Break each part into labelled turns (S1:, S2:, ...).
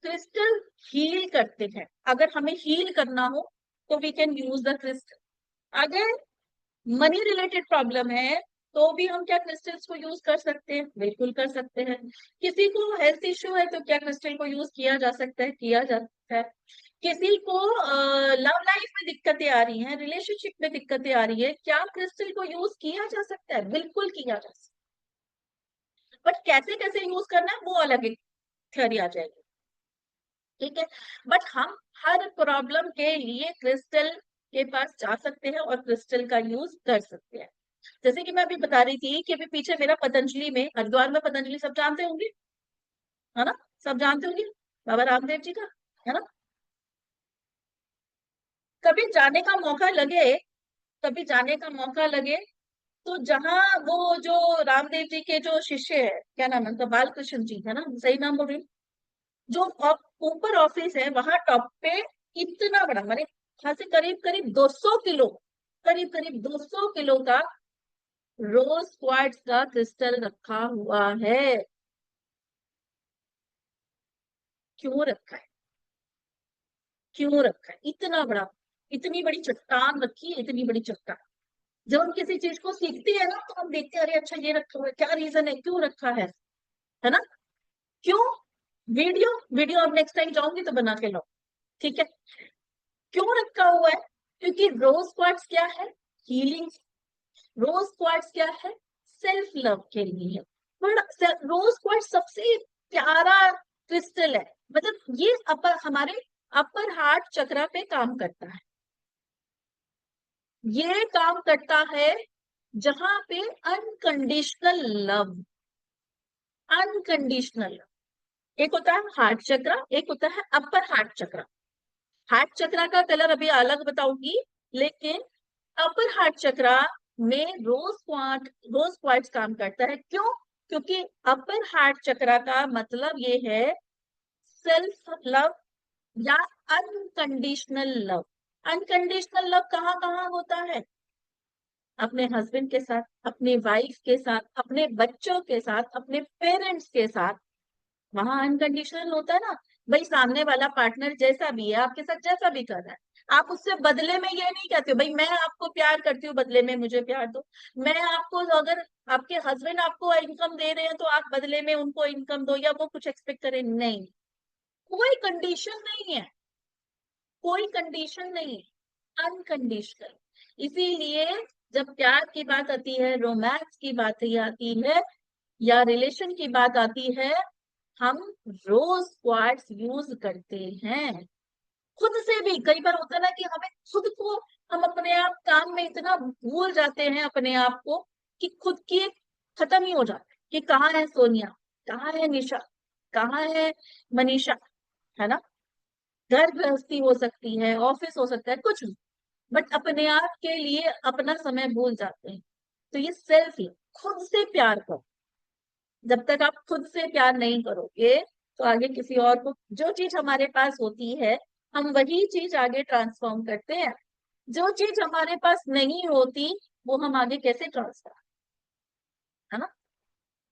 S1: Crystal heal करते हैं। अगर हमें हील करना हो तो we can use the crystal. अगर मनी रिलेटेड प्रॉब्लम है तो भी हम क्या क्रिस्टल्स को यूज कर सकते हैं? बिल्कुल कर सकते हैं। किसी को हेल्थ इश्यू है तो क्या क्रिस्टल को यूज किया जा सकता है? किया जा सकता है। किसी को लव लाइफ में दिक्कतें आ रही हैं, रिलेशनशिप में दिक्कतें आ रही है, क्या क्रिस्टल को यूज किया जा सकता है? बिल्कुल किया जा सकता है। बट कैसे कैसे यूज करना है वो अलग एक थ्योरी आ जाएगी। ठीक है। बट हम हर प्रॉब्लम के लिए क्रिस्टल के पास जा सकते हैं और क्रिस्टल का यूज कर सकते हैं। जैसे कि मैं अभी बता रही थी कि अभी पीछे मेरा पतंजलि में, हरिद्वार में पतंजलि सब जानते होंगे, है ना? सब जानते होंगे बाबा रामदेव जी का, है ना? कभी जाने का मौका लगे, कभी जाने का मौका लगे तो जहाँ वो जो रामदेव जी के जो शिष्य है, क्या नाम है उनका, बालकृष्ण जी, है ना? सही नाम बोल रही हूँ? जो ऊपर ऑफिस है वहां टॉप पे इतना बड़ा, माने यहाँ से करीब करीब 200 किलो, करीब करीब 200 किलो का रोज क्वार्ट्ज का क्रिस्टल रखा हुआ है। क्यों रखा है? क्यों रखा है इतना बड़ा? इतनी बड़ी चट्टान रखी है, इतनी बड़ी चट्टान। जब हम किसी चीज को सीखते हैं ना तो हम देखते हैं अरे अच्छा ये रखा हुआ है, क्या रीजन है, क्यों रखा है ना? क्यों? वीडियो वीडियो अब नेक्स्ट टाइम जाऊंगी तो बना के लाओ, ठीक है? क्यों रखा हुआ है? क्योंकि रोज क्वार्ट्ज क्या है? हीलिंग। रोज क्वार्ट्ज क्या है? सेल्फ लव के लिए है। बड़ा रोज क्वार्ट्ज सबसे प्यारा क्रिस्टल है। मतलब ये हमारे अपर हार्ट चक्रा पे काम करता है। ये काम करता है जहां पे अनकंडीशनल लव, अनकंडीशनल। एक होता है हार्ट चक्रा, एक होता है अपर हार्ट चक्रा। हार्ट चक्रा का कलर अभी अलग बताऊंगी, लेकिन अपर हार्ट चक्रा में रोज क्वार्ट्ज काम करता है। क्यों? क्योंकि अपर हार्ट चक्रा का मतलब ये है सेल्फ लव या अनकंडीशनल लव। अनकंडीशनल लव कहाँ कहाँ होता है? अपने हस्बैंड के साथ, अपनी वाइफ के साथ, अपने बच्चों के साथ, अपने पेरेंट्स के साथ। वहां अनकंडीशनल होता है ना। भाई सामने वाला पार्टनर जैसा भी है आपके साथ, जैसा भी कर रहा है, आप उससे बदले में ये नहीं कहते हो भाई मैं आपको प्यार करती हूँ, बदले में मुझे प्यार दो। मैं आपको, अगर आपके हस्बैंड आपको इनकम दे रहे हैं तो आप बदले में उनको इनकम दो या वो कुछ एक्सपेक्ट करें, नहीं। कोई कंडीशन नहीं है, कोई कंडीशन नहीं है, अनकंडीशनल। इसीलिए जब प्यार की बात आती है, रोमांस की बात आती है, या रिलेशन की बात आती है, हम रोज क्वार्ट्स यूज करते हैं। खुद से भी कई बार होता है ना कि हमें खुद को, हम अपने आप काम में इतना भूल जाते हैं अपने आप को कि खुद की एक खत्म ही हो जाता है कि कहाँ है सोनिया, कहाँ है निशा, कहाँ है मनीषा, है ना? घर गृहस्थी हो सकती है, ऑफिस हो सकता है, कुछ भी, बट अपने आप के लिए अपना समय भूल जाते हैं। तो ये सेल्फ लव, खुद से प्यार करो। जब तक आप खुद से प्यार नहीं करोगे तो आगे किसी और को, जो चीज हमारे पास होती है हम वही चीज आगे ट्रांसफॉर्म करते हैं। जो चीज हमारे पास नहीं होती वो हम आगे कैसे ट्रांसफर, है ना?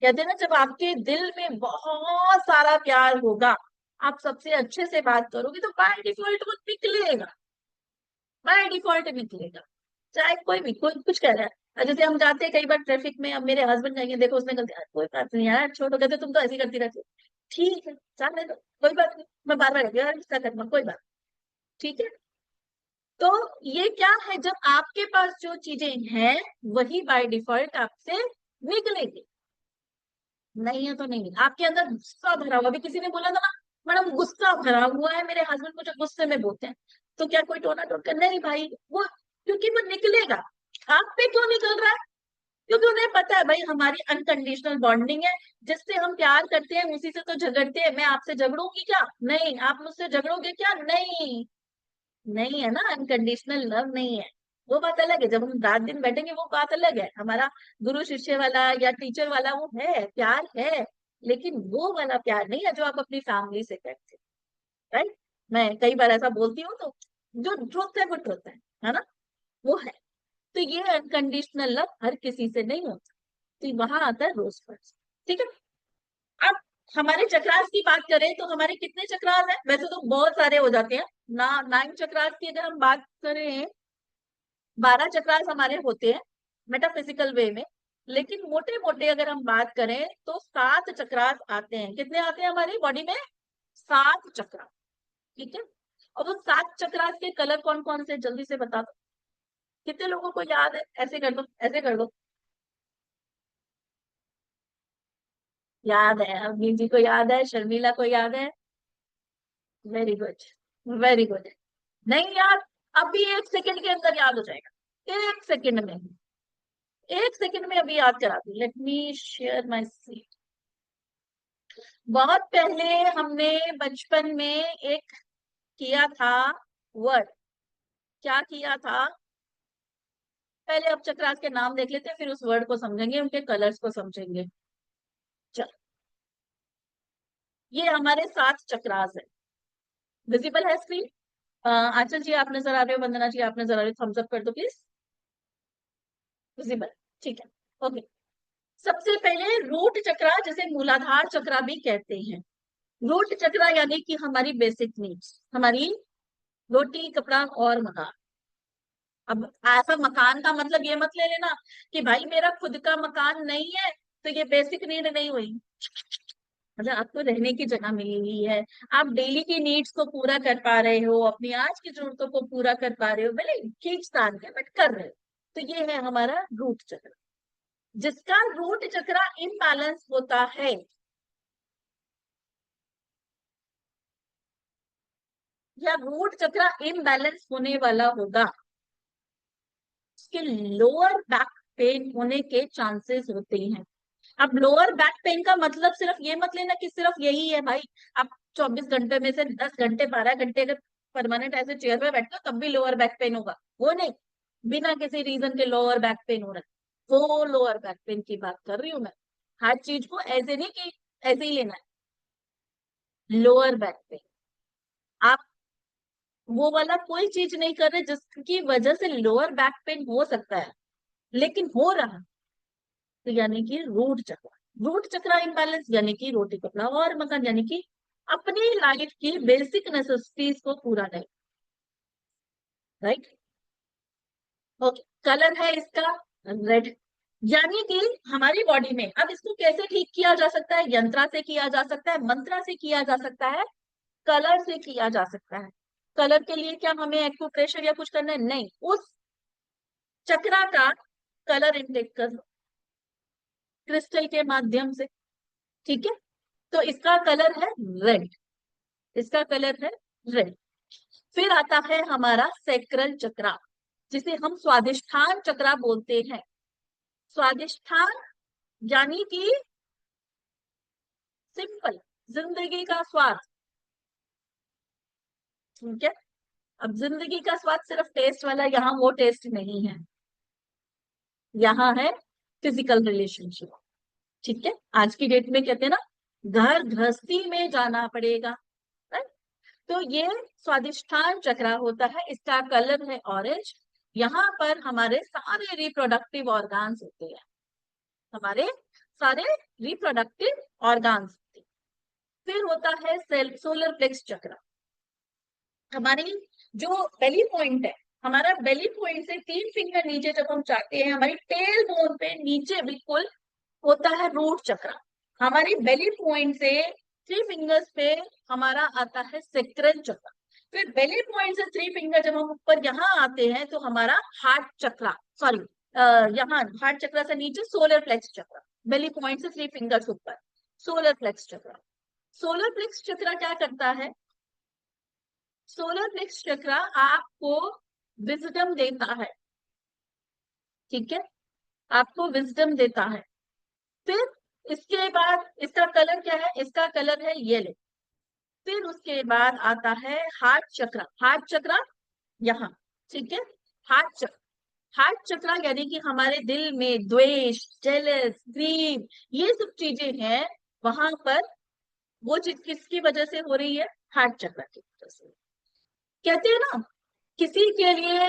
S1: कहते हैं ना, जब आपके दिल में बहुत सारा प्यार होगा, आप सबसे अच्छे से बात करोगे तो बाय डिफॉल्ट वो निकलेगा, बाय डिफॉल्ट निकलेगा। चाहे कोई भी कोई कुछ कह रहा है, जैसे हम जाते हैं कई बार ट्रैफिक में, अब मेरे हस्बैंड कहेंगे देखो उसने गलती, कोई बात नहीं यार छोड़ो, कहते तुम तो ऐसी करती रहती हो। ठीक है, चल कोई बात नहीं, मैं बार बार यार गुस्सा करना, कोई बात। ठीक है। तो ये क्या है, जब आपके पास जो चीजें हैं वही बाय डिफॉल्ट आपसे निकलेगी। नहीं है तो नहीं, आपके अंदर गुस्सा भरा हुआ, अभी किसी ने बोला था ना मैडम गुस्सा भरा हुआ है, मेरे हस्बैंड मुझे गुस्से में बोलते हैं, तो क्या कोई टोना टोट कर, नहीं भाई वो, क्योंकि वो निकलेगा। आप पे क्यों निकल रहा है? क्योंकि उन्हें पता है भाई हमारी अनकंडीशनल बॉन्डिंग है, जिससे हम प्यार करते हैं उसी से तो झगड़ते हैं। मैं आपसे झगड़ूंगी क्या? नहीं। आप मुझसे झगड़ोगे क्या? नहीं। नहीं है ना, अनकंडीशनल लव नहीं है। वो बात अलग है, जब हम रात दिन बैठेंगे वो बात अलग है, हमारा गुरु शिष्य वाला या टीचर वाला वो है, प्यार है। लेकिन वो वाला प्यार नहीं है जो आप अपनी फैमिली से करते, राइट? मैं कई बार ऐसा बोलती हूँ तो जो ट्रुथ है वो ट्रुथ है ना? वो है। तो ये अनकंडीशनल लव हर किसी से नहीं होता। तो वहां आता है रोज फर्स्ट। ठीक है। अब हमारे चक्रास की बात करें तो हमारे कितने चक्रास हैं? वैसे तो बहुत सारे हो जाते हैं ना। 9 चक्रास की अगर हम बात करें, 12 चक्रास हमारे होते हैं मेटाफिजिकल वे में। लेकिन मोटे मोटे अगर हम बात करें तो 7 चक्रास आते हैं। कितने आते हैं हमारी बॉडी में? 7 चक्रास। ठीक है। और वो 7 चक्रास के कलर कौन कौन से, जल्दी से बता दो। कितने लोगों को याद है? ऐसे कर दो, ऐसे कर दो। याद है, अवनी जी को याद है, शर्मिला को याद है। Very good, very good. नहीं याद? अभी 1 सेकंड के अंदर याद हो जाएगा, 1 सेकंड में। 1 सेकंड में अभी याद करा दी। Let me share my seat. बहुत पहले हमने बचपन में एक किया था वर्ड। क्या किया था? पहले अब चक्रास के नाम देख लेते हैं, फिर उस वर्ड को समझेंगे, उनके कलर्स को समझेंगे। चल, ये हमारे 7 चक्रास है। विजिबल है स्क्रीन? आंचल जी आप नजर आ रहे हो, वंदना जी आप नजर आ रहे हो, थम्स अप कर दो प्लीज। विजिबल, ठीक है। ओके। सबसे पहले रूट चक्रा, जिसे मूलाधार चक्रा भी कहते हैं। रूट चक्रा यानी कि हमारी बेसिक नीड्स, हमारी रोटी कपड़ा और मकान। अब ऐसा मकान का मतलब ये मत ले लेना कि भाई मेरा खुद का मकान नहीं है तो ये बेसिक नीड नहीं हुई। मतलब आपको रहने की जगह मिली हुई है, आप डेली की नीड्स को पूरा कर पा रहे हो, अपनी आज की जरूरतों को पूरा कर पा रहे हो, भले खींचतान है बट कर रहे हो। तो ये है हमारा रूट चक्र। जिसका रूट चक्र इम्बैलेंस होता है, या रूट चक्र इम्बैलेंस होने वाला होगा, उसके लोअर बैक पेन होने के चांसेस होते हैं। अब लोअर बैक पेन का मतलब सिर्फ ये मत लेना कि सिर्फ यही है भाई। आप 24 घंटे में से 10 घंटे 12 घंटे अगर परमानेंट ऐसे चेयर पे बैठते हो तब भी लोअर बैक पेन होगा, वो नहीं। बिना किसी रीजन के लोअर बैक पेन हो रहा है, वो लोअर बैक पेन की बात कर रही हूँ मैं। हर चीज को ऐसे नहीं कि ऐसे ही लेना है। लोअर बैक पेन, आप वो वाला कोई चीज नहीं कर रहे जिसकी वजह से लोअर बैक पेन हो सकता है, लेकिन हो रहा, तो यानी कि रूट चक्र। रूट चक्र इम्बैलेंस यानी कि रोटी कपड़ा और मकान, यानी कि अपनी लाइफ की बेसिक नेसेसिटीज को पूरा नहीं। राइट। ओके। कलर है इसका रेड। यानी कि हमारी बॉडी में, अब इसको कैसे ठीक किया जा सकता है? यंत्रा से किया जा सकता है, मंत्रा से किया जा सकता है, कलर से किया जा सकता है। कलर के लिए क्या हमें एक्यूप्रेशर या कुछ करना है? नहीं। उस चक्रा का कलर इंटेक कर लो क्रिस्टल के माध्यम से। ठीक है। तो इसका कलर है रेड, इसका कलर है रेड। फिर आता है हमारा सेक्रल चक्रा, जिसे हम स्वादिष्ठान चक्रा बोलते हैं। स्वादिष्ठान यानी कि सिंपल, जिंदगी का स्वाद। ठीक है। अब जिंदगी का स्वाद सिर्फ टेस्ट वाला, यहाँ वो टेस्ट नहीं है, यहाँ है फिजिकल रिलेशनशिप। ठीक है। आज की डेट में कहते हैं ना, घर गृहस्थी में जाना पड़ेगा। right? तो ये स्वादिष्ठान चक्र होता है, इसका कलर है ऑरेंज। यहाँ पर हमारे सारे रिप्रोडक्टिव ऑर्गान्स होते हैं, हमारे सारे रिप्रोडक्टिव ऑर्गान्स होते हैं। फिर होता है सोलर प्लेक्स चक्र। हमारी जो बेली पॉइंट है, हमारा बेली पॉइंट से 3 फिंगर नीचे जब हम जाते हैं, हमारी टेल बोन पे नीचे बिल्कुल होता है रूट चक्र। हमारी बेली पॉइंट से 3 फिंगर्स पे हमारा आता है सेक्रल चक्र। फिर बेली पॉइंट से 3 फिंगर जब हम ऊपर यहाँ आते हैं तो हमारा हार्ट चक्र, सॉरी, यहाँ हार्ट चक्र से नीचे सोलर प्लेक्स चक्र। बेली पॉइंट से 3 फिंगर्स ऊपर सोलर प्लेक्स चक्र। सोलर प्लेक्स चक्र क्या करता है? सोलर प्लेक्स चक्र आपको विजडम देता है। ठीक है। आपको विजडम देता है। फिर इसके बाद इसका कलर क्या है? इसका कलर है येलो। फिर उसके बाद आता है हार्ट चक्र। हार्ट चक्र यहाँ। ठीक है। हार्ट चक्र, हार्ट चक्र यानी कि हमारे दिल में द्वेष, जेलस, ग्रीव, ये सब चीजें हैं, वहां पर वो चीज किसकी वजह से हो रही है? हार्ट चक्र की वजह से। कहते हैं ना, किसी के लिए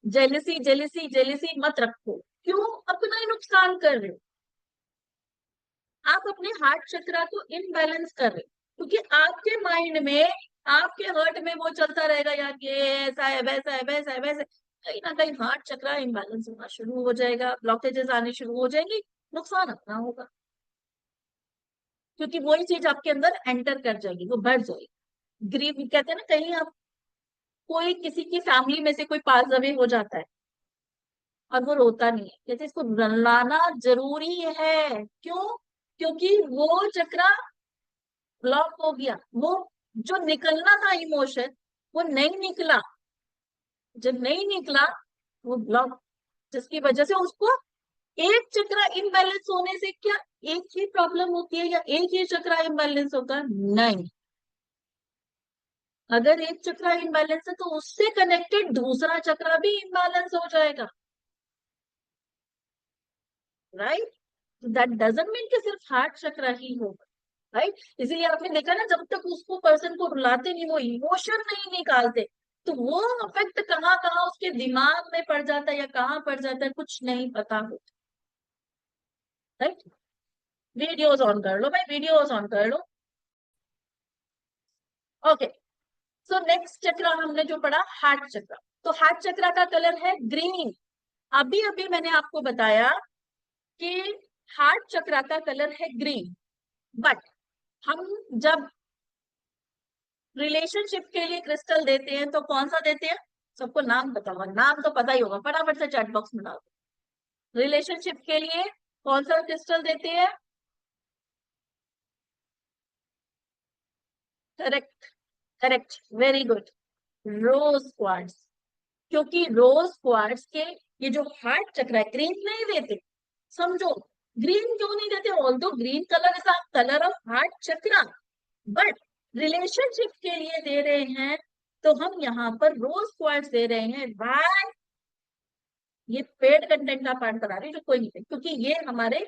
S1: जेलसी जेलसी जेलसी मत रखो। क्यों? अपना ही नुकसान कर रहे हो। आप अपने हार्ट चक्रा को इनबैलेंस कर रहे हो, क्योंकि आपके माइंड में, आपके हर्ट में वो चलता रहेगा, यार ये ऐसा है, वैसा है, वैसा है, वैसे, कहीं ना कहीं हार्ट चक्रा इम्बैलेंस होना शुरू हो जाएगा, ब्लॉकेजेस आने शुरू हो जाएंगी, नुकसान अपना होगा, क्योंकि वही चीज आपके अंदर एंटर कर जाएगी, वो बढ़ जाएगी। ग्रीव कहते हैं ना, कहीं आप, कोई किसी की फैमिली में से कोई पास अवे हो जाता है और वो रोता नहीं है, जैसे इसको रुलाना जरूरी है। क्यों? क्योंकि वो चक्रा ब्लॉक हो गया, वो जो निकलना था इमोशन, वो नहीं निकला। जब नहीं निकला, वो ब्लॉक, जिसकी वजह से उसको, एक चक्रा इम्बैलेंस होने से क्या एक ही प्रॉब्लम होती है, या एक ही चक्रा इम्बैलेंस होता है? नहीं, अगर एक चक्रा इम्बैलेंस है तो उससे कनेक्टेड दूसरा चक्रा भी इम्बैलेंस हो जाएगा, राइट? दैट डजंट मीन कि सिर्फ हार्ट चक्रा ही होगा, राइट? इसीलिए आपने देखा ना, जब तक उसको पर्सन को रुलाते नहीं, वो इमोशन नहीं निकालते, तो वो अफेक्ट कहाँ कहाँ उसके दिमाग में पड़ जाता है या कहाँ पड़ जाता है, कुछ नहीं पता होता, राइट? वीडियोस ऑन कर लो भाई, वीडियोस ऑन कर लो। ओके, सो नेक्स्ट चक्र हमने जो पढ़ा, हार्ट चक्र। तो हार्ट चक्र का कलर है ग्रीन। अभी अभी मैंने आपको बताया कि हार्ट चक्र का कलर है ग्रीन, बट हम जब रिलेशनशिप के लिए क्रिस्टल देते हैं तो कौन सा देते हैं? सबको नाम पता होगा, नाम तो पता ही होगा, फटाफट से चैट बॉक्स में डाल दो। रिलेशनशिप के लिए कौन सा क्रिस्टल देते हैं? करेक्ट, करेक्ट, वेरी गुड, रोज क्वार्ट्ज। क्योंकि रोज क्वार्ट्ज के ये जो हार्ट चक्र है, ग्रीन नहीं देते, समझो। ग्रीन क्यों नहीं देते? Although green colour is a colour of heart चक्र, बट रिलेशनशिप के लिए दे रहे हैं, तो हम यहाँ पर रोज क्वार्ट्ज दे रहे हैं। वाई? ये पेड कंटेंट का पार्ट करा रही है जो कोई नहीं है, क्योंकि ये हमारे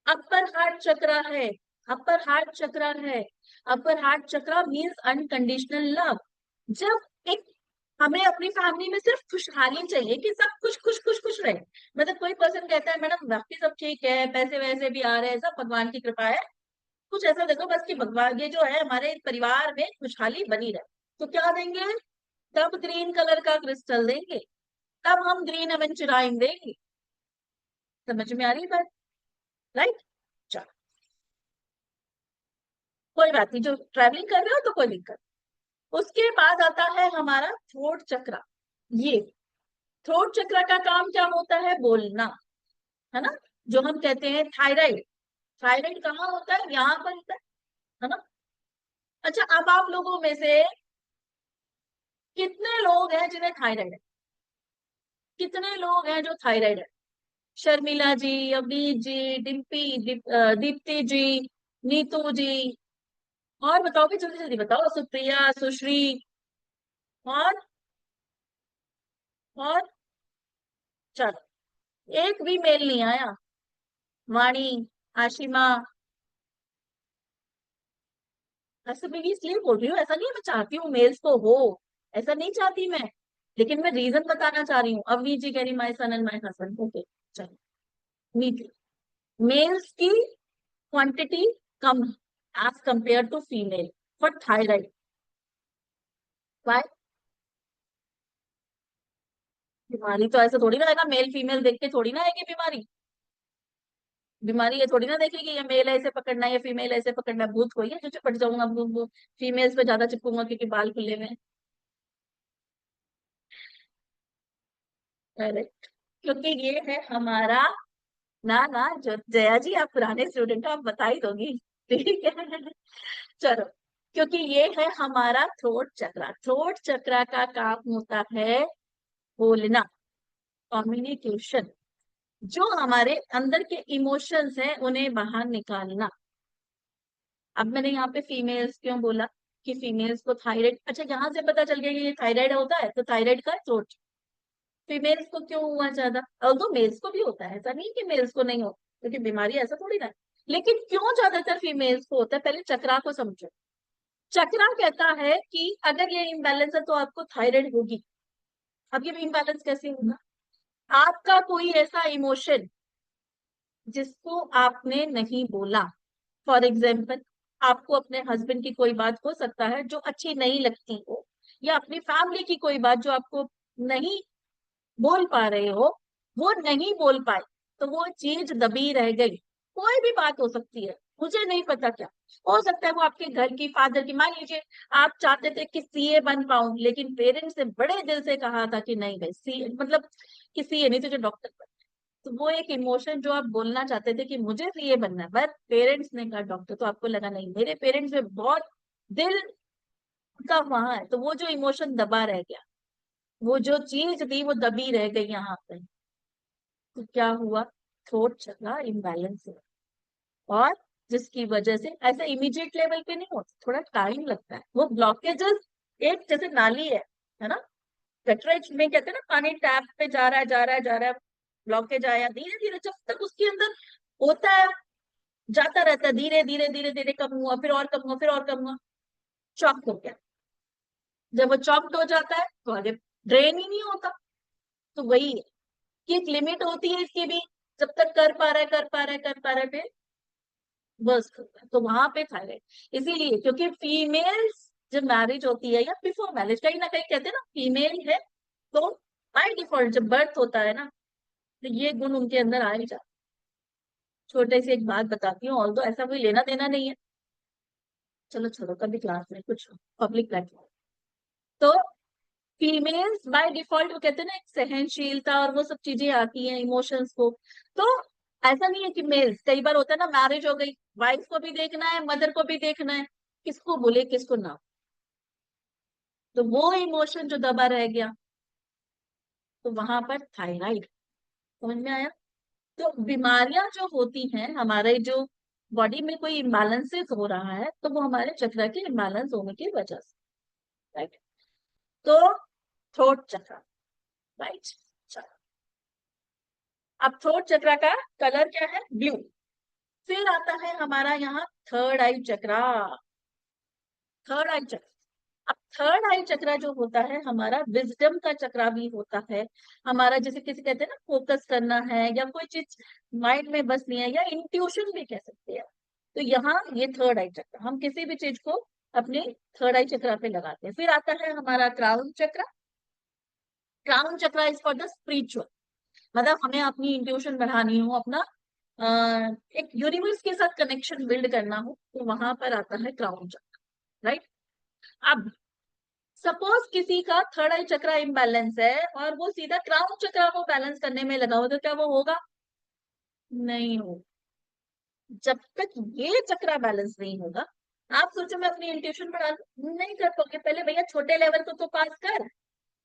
S1: अपर हार्ट चक्र है, अपर हार्ट चक्र है। अपर हार्ट चक्र मीन्स अनकंडीशनल लव। जब एक, हमें अपनी फैमिली में सिर्फ खुशहाली चाहिए, कि सब खुश खुश खुश खुश रहे। मतलब कोई पर्सन कहता है मैडम बाकी सब ठीक है, पैसे वैसे भी आ रहे हैं, सब भगवान की कृपा है, कुछ ऐसा देखो बस कि भगवान, ये जो है हमारे परिवार में खुशहाली बनी रहे, तो क्या देंगे? तब ग्रीन कलर का क्रिस्टल देंगे, तब हम ग्रीन एवेंचुराइन देंगे। समझ में आ रही बात? राइट? चलो, कोई बात नहीं, जो ट्रैवलिंग कर रहे हो तो कोई दिक्कत। उसके बाद आता है हमारा थ्रोट चक्र। ये थ्रोट चक्र का काम क्या होता है? बोलना, है ना? जो हम कहते हैं थायराइड, थायराइड कहाँ होता है? यहाँ पर होता है ना? अच्छा, अब आप लोगों में से कितने लोग हैं जिन्हें थायराइड है? कितने लोग हैं जो थायराइड है? शर्मिला जी, अवनीत जी, दीप्ति जी, नीतू जी, और बताओ भी, जल्दी जल्दी बताओ, सुप्रिया, सुश्री, और और चलो, एक भी मेल नहीं आया। वाणी, आशिमा, ऐसे मैं इसलिए बोल रही हूँ, ऐसा नहीं है मैं चाहती हूँ मेल्स को हो, ऐसा नहीं चाहती मैं, लेकिन मैं रीजन बताना चाह रही हूँ। अवनी जी कह रही my son and my husband, okay, चलो, नीट। मेल्स की क्वांटिटी कम as compare to female for thyroid. Why? बीमारी तो ऐसे थोड़ी ना आएगा, मेल फीमेल देख के थोड़ी ना आएगी बीमारी। बीमारी ये थोड़ी ना देखेगी ये मेल ऐसे पकड़ना है या फीमेल ऐसे पकड़ना है, भूत कोई है जो चिपट जाऊंगा वो फीमेल्स पे ज्यादा चिपकूंगा क्योंकि बाल खुले में। करेक्ट, क्योंकि ये है हमारा, ना ना, जो जया जी आप पुराने स्टूडेंट हो, आप बता ही दोगी, ठीक है? चलो, क्योंकि ये है हमारा थ्रोट चक्र। थ्रोट चक्र का काम होता है बोलना, कम्युनिकेशन, जो हमारे अंदर के इमोशंस हैं उन्हें बाहर निकालना। अब मैंने यहाँ पे फीमेल्स क्यों बोला कि फीमेल्स को थायराइड, अच्छा यहाँ से पता चल गया कि ये थायराइड होता है, तो थायराइड का थ्रोट। फीमेल्स को क्यों हुआ ज्यादा? तो मेल्स को भी होता है, ऐसा नहीं कि मेल्स को नहीं हो, क्योंकि बीमारी ऐसा थोड़ी ना है। लेकिन क्यों ज्यादातर फीमेल्स को होता है? पहले चक्रा को समझो। चक्रा कहता है कि अगर ये इम्बैलेंस है तो आपको थायराइड होगी। अब ये इम्बैलेंस कैसे होगा? आपका कोई ऐसा इमोशन जिसको आपने नहीं बोला, फॉर एग्जाम्पल, आपको अपने हस्बैंड की कोई बात हो सकता है जो अच्छी नहीं लगती हो, या अपनी फैमिली की कोई बात जो आपको नहीं बोल पा रहे हो, वो नहीं बोल पाए, तो वो चीज दबी रह गई। कोई भी बात हो सकती है, मुझे नहीं पता क्या हो सकता है। वो आपके घर की, फादर की, मान लीजिए आप चाहते थे कि सीए बन पाऊं, लेकिन पेरेंट्स ने बड़े दिल से कहा था कि नहीं भाई, सी मतलब कि सीए नहीं, तुझे डॉक्टर बनना है। तो वो एक इमोशन जो आप बोलना चाहते थे कि मुझे सीए बनना है, बट पेरेंट्स ने कहा डॉक्टर, तो आपको लगा नहीं, मेरे पेरेंट्स में बहुत दिल का वहां है, तो वो जो इमोशन दबा रह गया, वो जो चीज थी वो दबी रह गई यहाँ पे। तो क्या हुआ, थ्रोट चला इम्बैलेंस हुआ। और जिसकी वजह से ऐसा इमीडिएट लेवल पे नहीं होता, थोड़ा टाइम लगता है। वो ब्लॉकेजेस एक जैसे नाली है ना, गटरेज में कहते हैं ना, पानी टैप पे जा रहा है जा रहा है जा रहा है, ब्लॉकेज आया, धीरे धीरे जब तक उसके अंदर होता है, जाता रहता है, धीरे धीरे धीरे धीरे कम हुआ, फिर और कम हुआ, फिर और कम हुआ, चॉक हो गया। जब वो चॉक्ड हो जाता है तो आगे ड्रेन ही नहीं होता। तो वही है कि एक लिमिट होती है इसकी भी, जब तक कर पा रहा है कर पा रहा है कर पा रहा है, फिर बस होता है। तो वहां पे थायराइड इसीलिए, क्योंकि फीमेल्स जब मैरिज होती है या बिफोर मैरिज, कहीं ना कहीं कहते हैं ना फीमेल है, तो बाय डिफॉल्ट जब बर्थ होता है ना, तो ये गुण उनके अंदर आ ही जाता है। छोटे से एक बात बताती हूँ, ऑल्दो ऐसा कोई लेना देना नहीं है, चलो छोड़ो, कभी क्लास में कुछ पब्लिक प्लेटफॉर्म। तो फीमेल्स बाय डिफॉल्ट, वो कहते हैं ना एक सहनशीलता और वो सब चीजें आती हैं इमोशंस को। तो ऐसा नहीं है कि मेल्स, कई बार होता है ना, मैरिज हो गई, वाइफ को भी देखना है, मदर को भी देखना है, किसको बोले किसको ना, तो वो इमोशन जो दबा रह गया, तो वहां पर थायराइड, समझ में आया। तो बीमारियां जो होती हैं हमारे, जो बॉडी में कोई इम्बैलेंसेस हो रहा है, तो वो हमारे चक्र के इम्बैलेंस होने की वजह से, राइट। तो थ्रोट चक्र, राइट। अब थ्रोट चक्र का कलर क्या है, ब्लू। फिर आता है हमारा यहाँ थर्ड आई चक्रा। थर्ड आई चक्र, अब थर्ड आई चक्रा जो होता है हमारा, विजडम का चक्रा भी होता है हमारा, जैसे किसी कहते हैं ना फोकस करना है, या कोई चीज माइंड में बसनी है, या इंट्यूशन भी कह सकते हैं। तो यहाँ ये थर्ड आई चक्र, हम किसी भी चीज को अपने थर्ड आई चक्रा पे लगाते हैं। फिर आता है हमारा क्राउन चक्र। क्राउन चक्र इज फॉर द स्पिरिचुअल, मतलब हमें अपनी इंट्यूशन बढ़ानी हो, अपना एक यूनिवर्स के साथ कनेक्शन बिल्ड करना हो, तो वहां पर आता है क्राउन चक्र, राइट। अब सपोज किसी का थर्ड आई चक्र इम्बैलेंस है और वो सीधा क्राउन चक्र को बैलेंस करने में लगा हो, तो क्या वो होगा, नहीं हो। जब तक ये चक्र बैलेंस नहीं होगा, आप सोचो मैं अपनी इंट्यूशन बढ़ा लूं, नहीं कर पाओगे। पहले भैया छोटे लेवल को तो पास कर,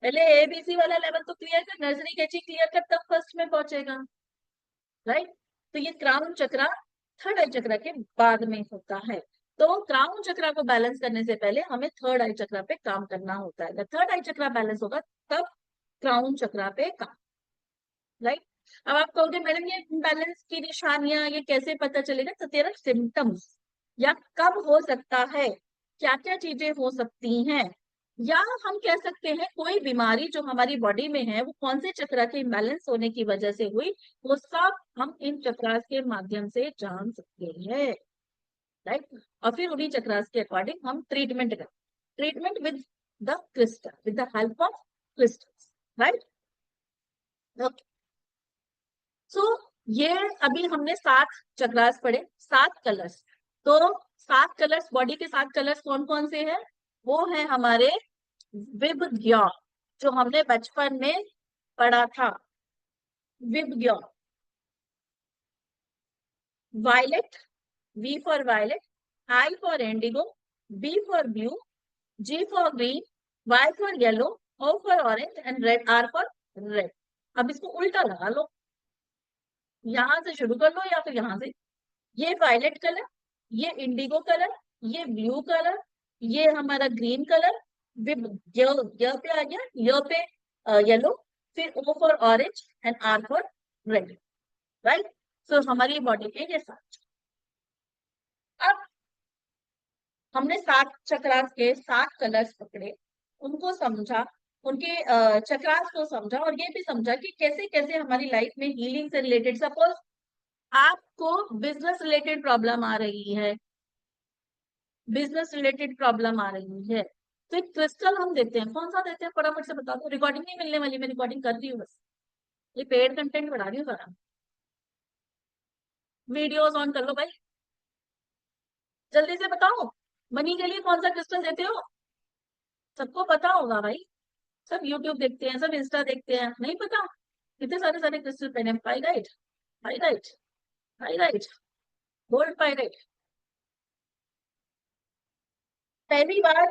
S1: पहले एबीसी वाला लेवल तो क्लियर कर, नर्सरी केजी क्लियर कर, तब फर्स्ट में पहुंचेगा, राइट। तो ये क्राउन चक्र थर्ड आई चक्र के बाद में होता है। तो क्राउन चक्र को बैलेंस करने से पहले हमें थर्ड आई चक्र पे काम करना होता है। जब थर्ड आई चक्र बैलेंस होगा, तब क्राउन चक्र पे काम, राइट। अब आप कहोगे मैडम ये बैलेंस की निशानियां ये कैसे पता चलेगा, तो तेरा सिम्टम्स, या कब हो सकता है, क्या क्या चीजें हो सकती हैं, या हम कह सकते हैं कोई बीमारी जो हमारी बॉडी में है वो कौन से चक्र के इम्बैलेंस होने की वजह से हुई, वो सब हम इन चक्रास के माध्यम से जान सकते हैं, राइट। और फिर उन्हीं चक्रास के अकॉर्डिंग हम ट्रीटमेंट करें, treatment with the crystal, with the help of crystals, right. Okay, so ये अभी हमने 7 चक्रास पढ़े, 7 कलर्स। तो 7 कलर्स, बॉडी के 7 कलर्स कौन कौन से हैं, वो है हमारे विबग्योर, जो हमने बचपन में पढ़ा था, VIBGYOR. Violet, V for violet, I for indigo, B for blue, G for green, Y for yellow, O for orange and red, R for red. अब इसको उल्टा लगा लो, यहां से शुरू कर लो या फिर यहां से। ये वायलेट कलर, ये इंडिगो कलर, ये ब्लू कलर, ये हमारा ग्रीन कलर, विद य पे आ गया, य पे येलो, फिर O for orange and R for red, right. So हमारी बॉडी के ये 7। अब हमने 7 चक्रास के 7 कलर्स पकड़े, उनको समझा, उनके चक्रास को समझा, और ये भी समझा कि कैसे कैसे हमारी लाइफ में हीलिंग से रिलेटेड, सपोज आपको बिजनेस रिलेटेड प्रॉब्लम आ रही है, बिजनेस रिलेटेड प्रॉब्लम आ रही है, तो एक क्रिस्टल हम देते हैं, कौन सा देते हैं फटाफट से बता दो, रिकॉर्डिंग नहीं मिलने वाली, मैं रिकॉर्डिंग कर रही हूँ बस, ये पेड कंटेंट बढ़ा रही हूँ सारा। वीडियोस ऑन कर लो भाई, जल्दी से बताओ, मनी के लिए कौन सा क्रिस्टल देते हो? सबको पता होगा भाई, सब यूट्यूब देखते हैं, सब इंस्टा देखते हैं, नहीं पता? कितने सारे सारे क्रिस्टल पहने, pyrite, pyrite, pyrite, gold pyrite. पहली बार,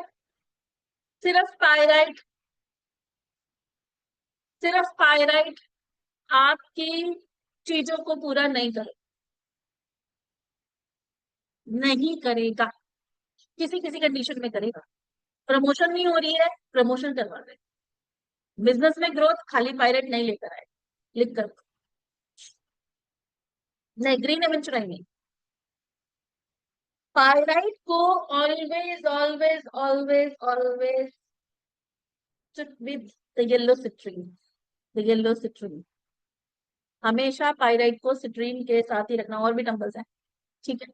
S1: सिर्फ पाइराइट, सिर्फ पाइराइट आपकी चीजों को पूरा नहीं करे, नहीं करेगा, किसी किसी कंडीशन में करेगा। प्रमोशन नहीं हो रही है, प्रमोशन करवा दे। बिजनेस में ग्रोथ खाली पायलट नहीं लेकर आए, लिख कर, नहीं ग्रीन एवेंचर नहीं, पायराइट को always always always always with the yellow citrine, the yellow citrine, हमेशा पायराइट को सिट्रीन के साथ ही रखना, और भी टम्बल्स हैं, ठीक है,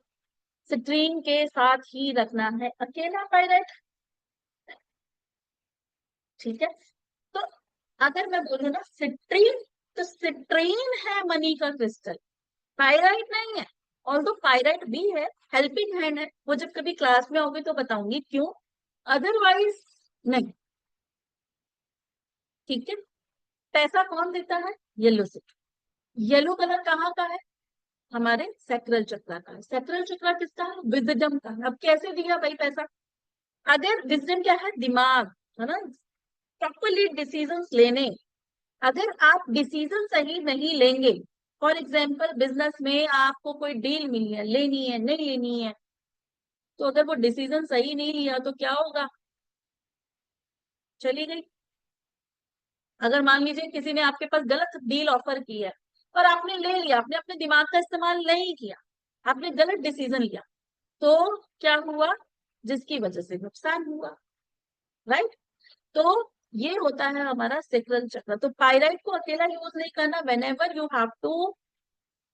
S1: सिट्रीन के साथ ही रखना है, अकेला पायराइट, ठीक है। तो अगर मैं बोलूँ ना सिट्रीन, तो सिट्रीन है मनी का क्रिस्टल, पायराइट नहीं है। और तो पायराइट भी है, हेल्पिंग हैंड है, वो जब कभी क्लास में होगी तो बताऊंगी क्यों, अदरवाइज नहीं, ठीक है। पैसा कौन देता है? येलो से, येलो कलर कहाँ का है? हमारे सैक्रल चक्र का है, सैक्रल चक्र किसका है? विजडम का है। अब कैसे दिया भाई पैसा? अगर विजडम क्या है? दिमाग, है ना, प्रॉपरली डिसीजंस लेने, अगर आप डिसीजन सही नहीं लेंगे, फॉर एग्जाम्पल बिजनेस में आपको कोई डील मिली है, लेनी है नहीं लेनी है, तो अगर वो डिसीजन सही नहीं लिया तो क्या होगा? चली गई। अगर मान लीजिए किसी ने आपके पास गलत डील ऑफर की है और आपने ले लिया, आपने अपने दिमाग का इस्तेमाल नहीं किया, आपने गलत डिसीजन लिया, तो क्या हुआ? जिसकी वजह से नुकसान हुआ, राइट। तो ये होता है हमारा सेक्रल चक्र। तो पायराइट को अकेला यूज नहीं करना, whenever you have to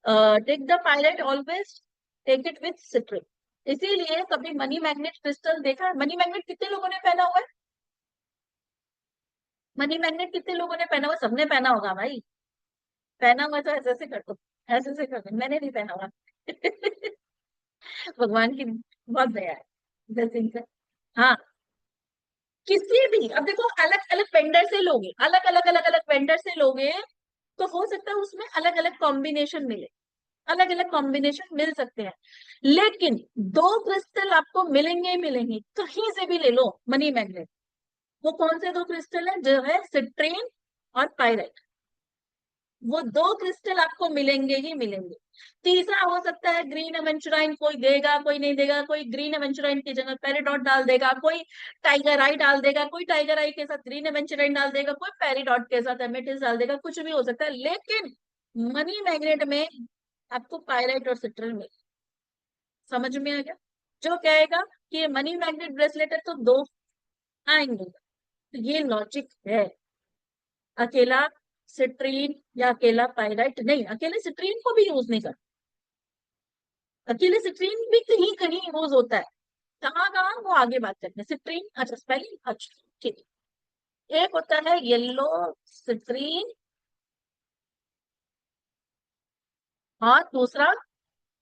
S1: take the pyrite, always take it with citric. इसीलिए कभी मनी मैग्नेट क्रिस्टल देखा? मनी मैग्नेट कितने लोगों ने पहना हुआ है? मनी मैग्नेट कितने लोगों ने पहना हुआ? सबने पहना होगा भाई, पहना हुआ तो ऐसे ऐसे कर दो, ऐसे ऐसे कर दो, मैंने नहीं पहना हुआ। भगवान की बहुत दया है, ब्लेसिंग से। हाँ, किसी भी, अब देखो अलग अलग वेंडर से लोगे, अलग अलग अलग अलग वेंडर से लोगे, तो हो सकता है उसमें अलग अलग कॉम्बिनेशन मिले, अलग अलग कॉम्बिनेशन मिल सकते हैं, लेकिन दो क्रिस्टल आपको मिलेंगे ही मिलेंगे, कहीं से भी ले लो मनी मैग्नेट। वो कौन से दो क्रिस्टल है? जो है सिट्रीन और पायराइट, वो दो क्रिस्टल आपको मिलेंगे ही मिलेंगे। तीसरा हो सकता है ग्रीन एवेंचुराइन, कोई देगा कोई नहीं देगा, कोई ग्रीन एवेंचुराइन की जगह पेरिडॉट डाल देगा, कोई टाइगर आई डाल देगा, कोई टाइगर आई के साथ ग्रीन एवेंचुराइन डाल देगा, कोई पेरिडॉट के साथ एमेटिस डाल देगा, कुछ भी हो सकता है, लेकिन मनी मैग्नेट में आपको पायराइट और सिट्रल में, समझ में आ गया? जो कहेगा कि ये मनी मैग्नेट ब्रेसलेट है तो दो आएंगे, तो ये लॉजिक है। अकेला सिट्रीन या अकेला पायराइट नहीं, अकेले सिट्रीन को भी यूज नहीं कर, अकेले सिट्रीन भी कहीं कहीं यूज होता है, कहाँ कहाँ वो आगे बात करते हैं। सिट्रीन, अच्छा स्पेलिंग, अच्छा ठीक है। एक होता है येलो सिट्रीन और दूसरा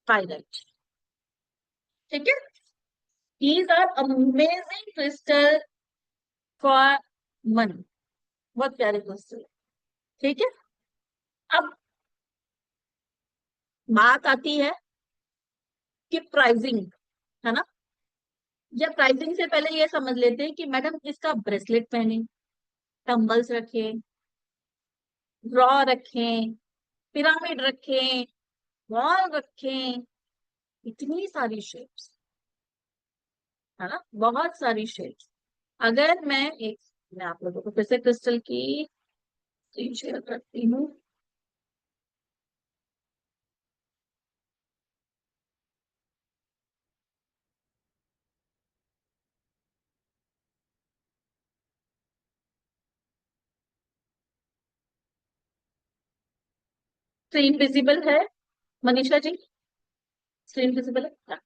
S1: पायराइट, ठीक है। These are amazing crystal for money, बहुत प्यारे क्रिस्टल, ठीक है। अब बात आती है कि प्राइसिंग, है ना, या प्राइसिंग से पहले ये समझ लेते हैं कि मैडम इसका ब्रेसलेट पहने, टम्बल्स रखे, ड्रॉ रखें, पिरामिड रखें, बॉल रखें, इतनी सारी शेप्स, है ना, बहुत सारी शेप्स। अगर मैं आप लोगों को फिर से क्रिस्टल की स्क्रीन शेयर करती हूँ, स्क्रीन विजिबल है? मनीषा जी, स्क्रीन विजिबल है? हाँ।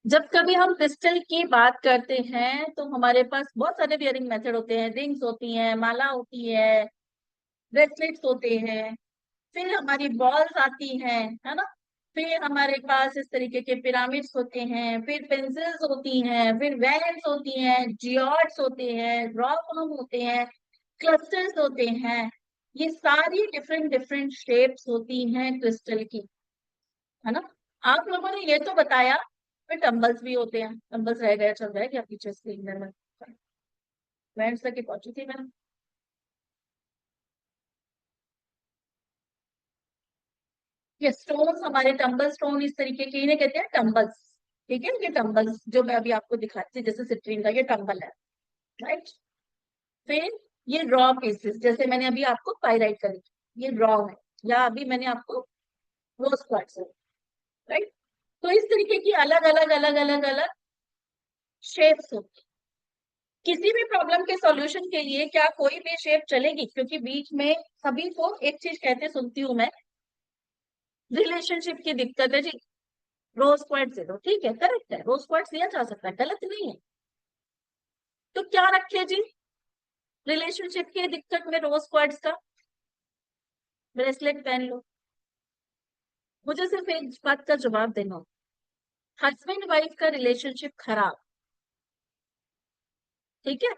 S1: जब कभी हम क्रिस्टल की बात करते हैं तो हमारे पास बहुत सारे बियरिंग मेथड होते हैं, रिंग्स होती हैं, माला होती है, ब्रेसलेट्स होते हैं, फिर हमारी बॉल्स आती हैं, है ना। फिर हमारे पास इस तरीके के पिरामिड्स होते हैं, फिर पेंसिल्स होती हैं, फिर वैन्स होती हैं, जियोड्स होते हैं, रॉ फॉर्म होते हैं, क्लस्टर्स होते हैं। ये सारी डिफरेंट डिफरेंट शेप्स होती हैं क्रिस्टल की, है ना। आप लोगों ने ये तो बताया, फिर टम्बल्स भी होते हैं। टम्बल्स रह गया, चल रहा है क्या पीछे स्क्रीन में? बैंड्स तक ही पहुंची थी मैं। ये स्टोन्स हमारे टम्बल स्टोन इस तरीके के इन्हें कहते हैं टम्बल्स। ठीक है, ये टम्बल्स जो मैं अभी आपको दिखाती थी जैसे सिट्रीन का ये टम्बल है, राइट। फिर ये रॉ पीसेस, जैसे मैंने अभी आपको पाइराइट करी, ये रॉ है, या अभी मैंने आपको रोज क्वार्ट्ज है, राइट। तो इस तरीके की अलग अलग अलग अलग अलग शेप्स होती। किसी भी प्रॉब्लम के सॉल्यूशन के लिए क्या कोई भी शेप चलेगी? क्योंकि बीच में सभी को एक चीज कहते सुनती हूँ मैं, रिलेशनशिप की दिक्कत है जी, रोज क्वार्ट्ज दे दो। ठीक है, करेक्ट है, रोज क्वार्ट्ज दिया जा सकता है, गलत नहीं है। तो क्या रखे जी रिलेशनशिप की दिक्कत में रोज क्वार्ट्ज का? ब्रेसलेट पहन लो। मुझे सिर्फ एक बात का जवाब देना, हस्बैंड वाइफ का रिलेशनशिप खराब, ठीक है,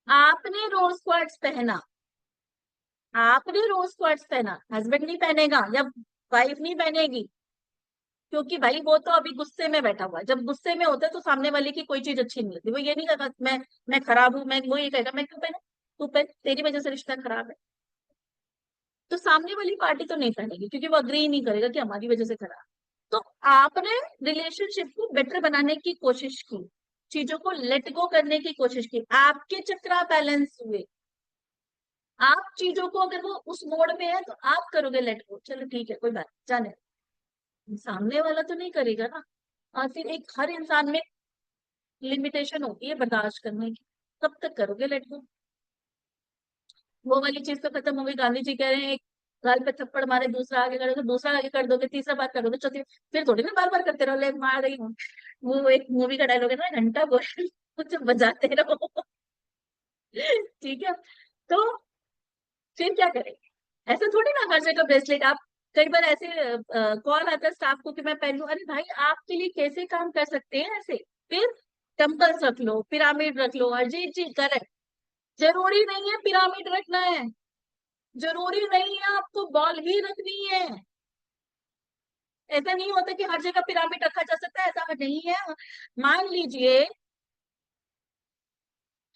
S1: आपने रोज क्वार्ट्ज पहना, आपने रोज क्वार्ट्ज पहना, हस्बैंड नहीं पहनेगा या वाइफ नहीं पहनेगी, क्योंकि भाई वो तो अभी गुस्से में बैठा हुआ है। जब गुस्से में होता है तो सामने वाले की कोई चीज अच्छी नहीं लगती, वो ये नहीं कहेगा मैं खराब हूं, मैं वो ये कहेगा मैं क्यों पहनूं, तू पहन, तेरी वजह से रिश्ता खराब है। तो सामने वाली पार्टी तो नहीं पहनेगी क्योंकि वो अग्री नहीं करेगा कि हमारी वजह से खराब। तो आपने रिलेशनशिप को बेटर बनाने की कोशिश की, चीजों को लेट गो करने की कोशिश की, आपके चक्रा बैलेंस हुए। आप चीजों को अगर वो उस मोड में है तो आप करोगे लेट गो, चलो ठीक है कोई बात नहीं, जाने दो। सामने वाला तो नहीं करेगा ना। और फिर एक हर इंसान में लिमिटेशन होती है बर्दाश्त करने की, कब तक करोगे लेट गो? वो वाली चीज तो खत्म हो गई। गांधी जी कह रहे हैं एक गाल पे थप्पड़ मारे, दूसरा आगे कर दोगे, दूसरा आगे कर दोगे, तीसरा बार कर दोगे, चौथी फिर थोड़ी ना बार बार करते रहो, ले मार रही हूँ। वो एक मूवी का डायलॉग है ना, घंटा बोल कुछ बजाते रहो। ठीक है। तो फिर क्या करेंगे? ऐसे थोड़ी ना हर जगह ब्रेसलेट आप, कई बार ऐसे कॉल आता है स्टाफ को कि मैं पहन लूं, अरे भाई आपके लिए कैसे काम कर सकते हैं ऐसे? फिर डंबल्स रख लो, पिरामिड रख लो, अजीब जी करेक्ट। जरूरी नहीं है पिरामिड रखना है, जरूरी नहीं है आपको बॉल ही रखनी है। ऐसा नहीं होता कि हर जगह पिरामिड रखा जा सकता है, ऐसा नहीं है। मान लीजिए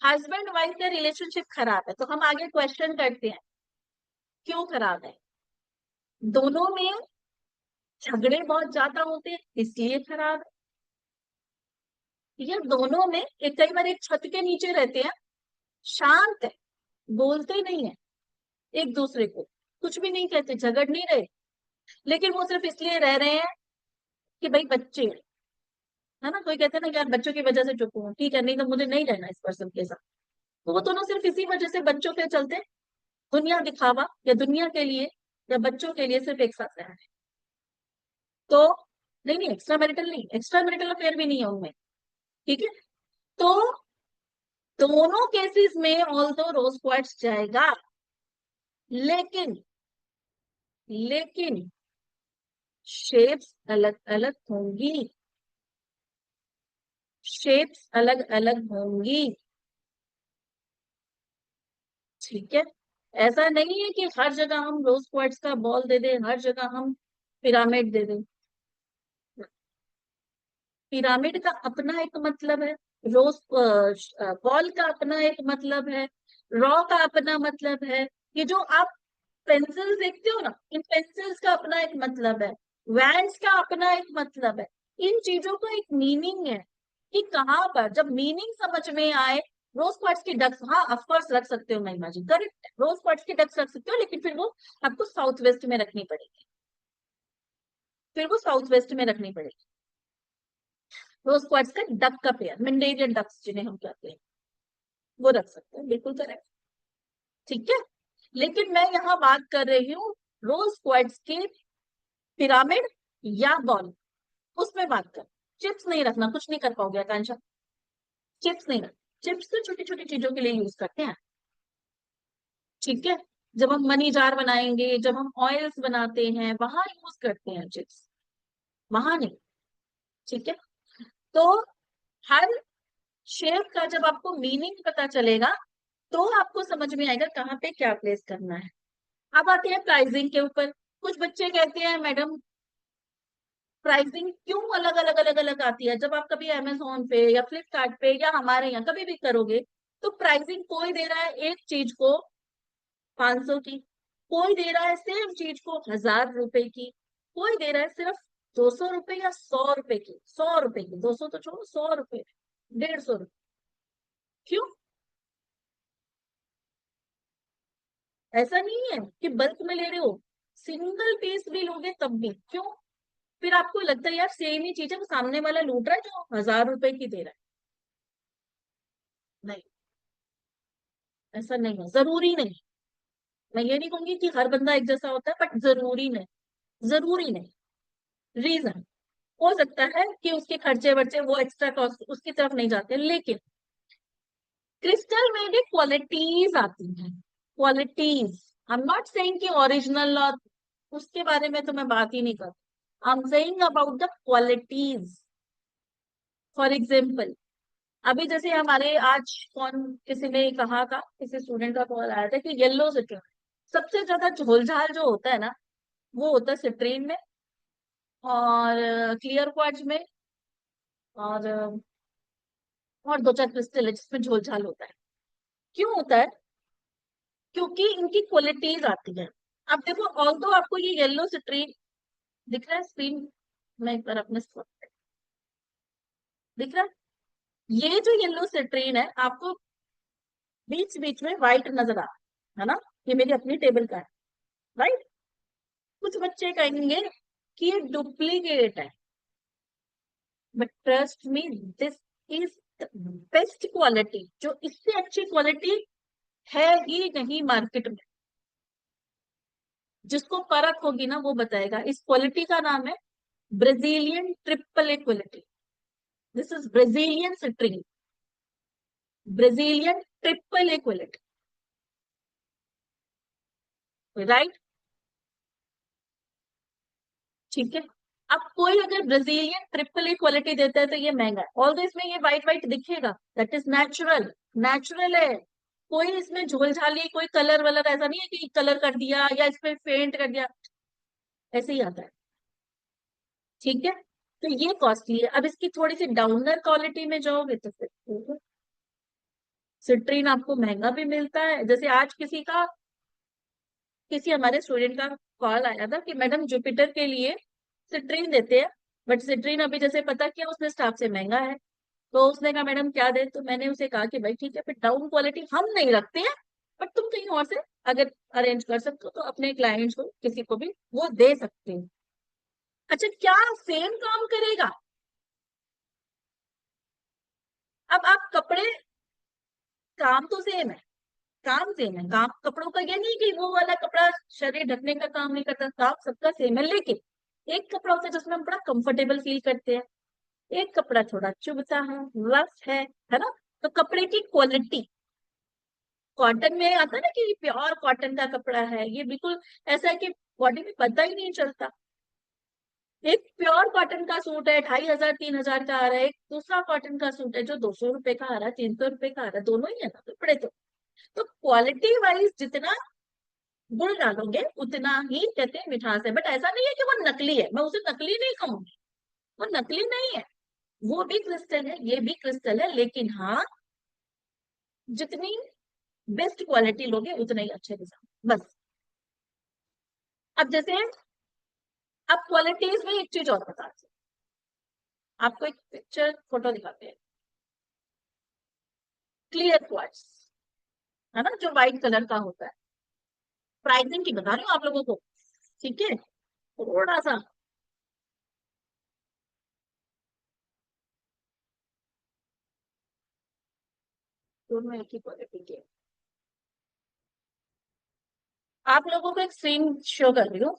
S1: हस्बैंड वाइफ का रिलेशनशिप खराब है, तो हम आगे क्वेश्चन करते हैं क्यों खराब है। दोनों में झगड़े बहुत ज्यादा होते हैं इसलिए खराब है, या दोनों में एक कई बार एक छत के नीचे रहते हैं, शांत है, बोलते नहीं है एक दूसरे को, कुछ भी नहीं कहते, झगड़ नहीं रहे, लेकिन वो सिर्फ इसलिए रह रहे हैं कि भाई बच्चे हैं, है ना। कोई कहते हैं ना कि यार बच्चों की वजह से चुप हूँ, ठीक है, नहीं तो मुझे नहीं रहना इस पर्सन के साथ। तो वो दोनों सिर्फ इसी वजह से बच्चों के चलते, दुनिया दिखावा या दुनिया के लिए या बच्चों के लिए सिर्फ एक साथ रहना है। तो नहीं नहीं, एक्स्ट्रा मैरिटल नहीं, एक्स्ट्रा मैरिटल अफेयर भी नहीं है उनमें, ठीक है। तो दोनों केसेस में ऑल दो रोज क्वार्ट्स जाएगा, लेकिन लेकिन शेप्स अलग अलग होंगी, शेप्स अलग अलग होंगी, ठीक है। ऐसा नहीं है कि हर जगह हम रोज क्वार्ट्स का बॉल दे दें, हर जगह हम पिरामिड दे दें। पिरामिड का अपना एक मतलब है, रोज बॉल का अपना एक मतलब है, रॉ का अपना मतलब है। ये जो आप पेंसिल्स देखते हो ना, इन पेंसिल्स का अपना एक मतलब है, वैंड्स का अपना एक मतलब है। इन चीजों का एक मीनिंग है कि कहाँ पर जब मीनिंग समझ में आए। रोज क्वार्ट्स की डक्स, हाँ ऑफ कोर्स रख सकते हो, मैं इमेजिन करेक्ट, रोज क्वार्ट्स की डक्स रख सकते हो, लेकिन फिर वो आपको साउथ वेस्ट में रखनी पड़ेगी, फिर वो साउथ वेस्ट में रखनी पड़ेगी। रोज क्वार्ट्स का डक का पेयर, मेंडेलियन डक्स जिन्हें हम कहते हैं, वो रख सकते हैं, बिल्कुल करेक्ट, ठीक है। लेकिन मैं यहाँ बात कर रही हूँ रोज क्वार्ट्स के पिरामिड या बॉल, उसमें बात कर। चिप्स नहीं रखना, कुछ नहीं कर पाओगे आकांक्षा। चिप्स नहीं रख, चिप्स तो छोटी छोटी चीजों के लिए यूज करते हैं, ठीक है। जब हम मनी जार बनाएंगे, जब हम ऑयल्स बनाते हैं, वहां यूज करते हैं चिप्स, वहां नहीं, ठीक है। तो हर शेप का जब आपको मीनिंग पता चलेगा तो आपको समझ में आएगा कहाँ पे क्या प्लेस करना है। अब आते हैं प्राइसिंग के ऊपर। कुछ बच्चे कहते हैं मैडम प्राइसिंग क्यों अलग अलग अलग अलग आती है। जब आप कभी अमेजोन पे या फ्लिपकार्ट पे या हमारे यहाँ कभी भी करोगे, तो प्राइसिंग कोई दे रहा है एक चीज को 500 की, कोई दे रहा है सेम चीज को 1000 रुपए की, कोई दे रहा है सिर्फ 200 रुपए या 100 रुपए की, 100 रुपए की, 200 तो छोड़ो, 100 रुपए, 150 रुपए। क्यों? ऐसा नहीं है कि बल्क में ले रहे हो, सिंगल पीस भी लोगे तब भी क्यों? फिर आपको लगता है यार सेम ही चीज है, वो सामने वाला लूट रहा है जो 1000 रुपए की दे रहा है। नहीं, ऐसा नहीं है, जरूरी नहीं। मैं ये नहीं कहूंगी कि हर बंदा एक जैसा होता है, बट जरूरी नहीं, जरूरी नहीं। रीजन हो सकता है कि उसके खर्चे वर्चे वो एक्स्ट्रा कॉस्ट उसकी तरफ नहीं जाते, लेकिन क्रिस्टल में भी क्वालिटीज आती हैं, qualities. I am not saying कि ओरिजिनल और उसके बारे में तो मैं बात ही नहीं कर, I am saying about the qualities. For example, अभी जैसे हमारे आज कौन किसी ने कहा था, किसी स्टूडेंट का कॉल आया था कि येलो सिट्रीन सबसे ज्यादा झोलझाल जो होता है ना, वो होता है सिट्रीन में और क्लियर क्वार्ट्ज में, और दो चार क्रिस्टल है जिसमें झोलझाल होता है। क्यों होता है? क्योंकि इनकी क्वालिटीज आती है। अब देखो, ऑल दो आपको ये येलो सिट्रीन दिख रहा है स्क्रीन में, एक बार अपने spot पे दिख रहा है, ये जो येलो सिट्रीन है आपको बीच बीच में व्हाइट नजर आ रहा है ना, ये मेरी अपनी टेबल का है, राइट। कुछ बच्चे कहेंगे कि ये डुप्लीकेट है, but trust me, this is best quality. जो इससे अच्छी क्वालिटी है ही नहीं मार्केट में, जिसको परख होगी ना वो बताएगा। इस क्वालिटी का नाम है Brazilian triple A quality. This is Brazilian citrine, Brazilian triple A quality, right, ठीक है। अब कोई अगर ब्राजीलियन ट्रिपल ए क्वालिटी देता है तो ये महंगा है, ऑल्दो इसमें ये व्हाइट व्हाइट दिखेगा, दैट इज नेचुरल, नेचुरल है। कोई इसमें झोलझाली, कोई कलर वलर ऐसा नहीं है कि कलर कर दिया या इसमें पेंट कर दिया, ऐसे ही आता है, ठीक है। तो ये कॉस्टली है। अब इसकी थोड़ी सी डाउनर क्वालिटी में जाओगे तो फिर सिट्रीन आपको महंगा भी मिलता है। जैसे आज किसी हमारे स्टूडेंट का कॉल आया था कि मैडम जुपिटर के लिए सिट्रीन देते हैं, बट सिट्रीन अभी जैसे पता किया उसने स्टाफ से महंगा है। तो उसने कहा मैडम क्या दे, तो मैंने उसे कहा कि भाई ठीक है, फिर डाउन क्वालिटी हम नहीं रखते हैं, बट तुम कहीं और से अगर अरेंज कर सकते हो तो अपने क्लाइंट्स को किसी को भी वो दे सकते हो। अच्छा, क्या सेम काम करेगा? अब आप कपड़े, काम तो सेम है, काम सेम है, काम कपड़ों का ये नहीं कि वो वाला कपड़ा शरीर ढकने का काम नहीं करता, काम सबका सेम है, लेकिन एक कपड़ा होता है जिसमें हम बड़ा कंफर्टेबल फील करते हैं, एक कपड़ा थोड़ा चुभता है, रफ है ना। तो कपड़े की क्वालिटी, कॉटन में आता है ना कि प्योर कॉटन का कपड़ा है, ये बिल्कुल ऐसा है कि बॉडी में पता ही नहीं चलता। एक प्योर कॉटन का सूट है 2500 3000 का आ रहा है, एक दूसरा कॉटन का सूट है जो 200 रुपए का आ रहा है, 300 रुपए का आ रहा है, दोनों ही है ना कपड़े तो क्वालिटी वाइज जितना गुण डालोगे उतना ही कहते हैं मिठास है। बट ऐसा नहीं है कि वो नकली है, मैं उसे नकली नहीं कहूंगी, वो नकली नहीं है, वो भी क्रिस्टल है, ये भी क्रिस्टल है, लेकिन हाँ, जितनी बेस्ट क्वालिटी लोगे उतना ही अच्छे डिजाइन, बस। अब जैसे, अब क्वालिटीज में एक चीज और बता दूं, आपको एक पिक्चर फोटो दिखाते हैं, क्लियर क्वार्ट्ज है ना, जो व्हाइट कलर का होता है। प्राइसिंग की बता रही हूँ आप लोगों को, ठीक है, थोड़ा सा। दोनों एक ही क्वालिटी के, आप लोगों को एक स्क्रीन शो कर रही हूँ,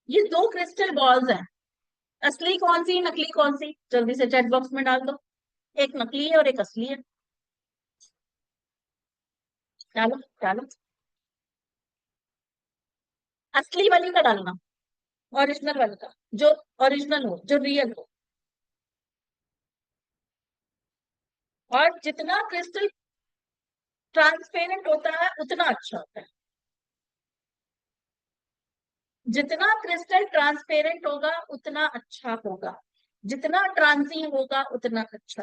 S1: ये दो क्रिस्टल बॉल्स हैं, असली कौन सी नकली कौन सी, जल्दी से चैट बॉक्स में डाल दो। एक नकली है और एक असली है। डालो डालो। असली वाली का डालना, ओरिजिनल वाली का, जो ओरिजिनल हो, जो रियल हो। और जितना क्रिस्टल ट्रांसपेरेंट होता है उतना अच्छा होता है। जितना क्रिस्टल ट्रांसपेरेंट होगा उतना अच्छा होगा, जितना ट्रांसी होगा उतना अच्छा।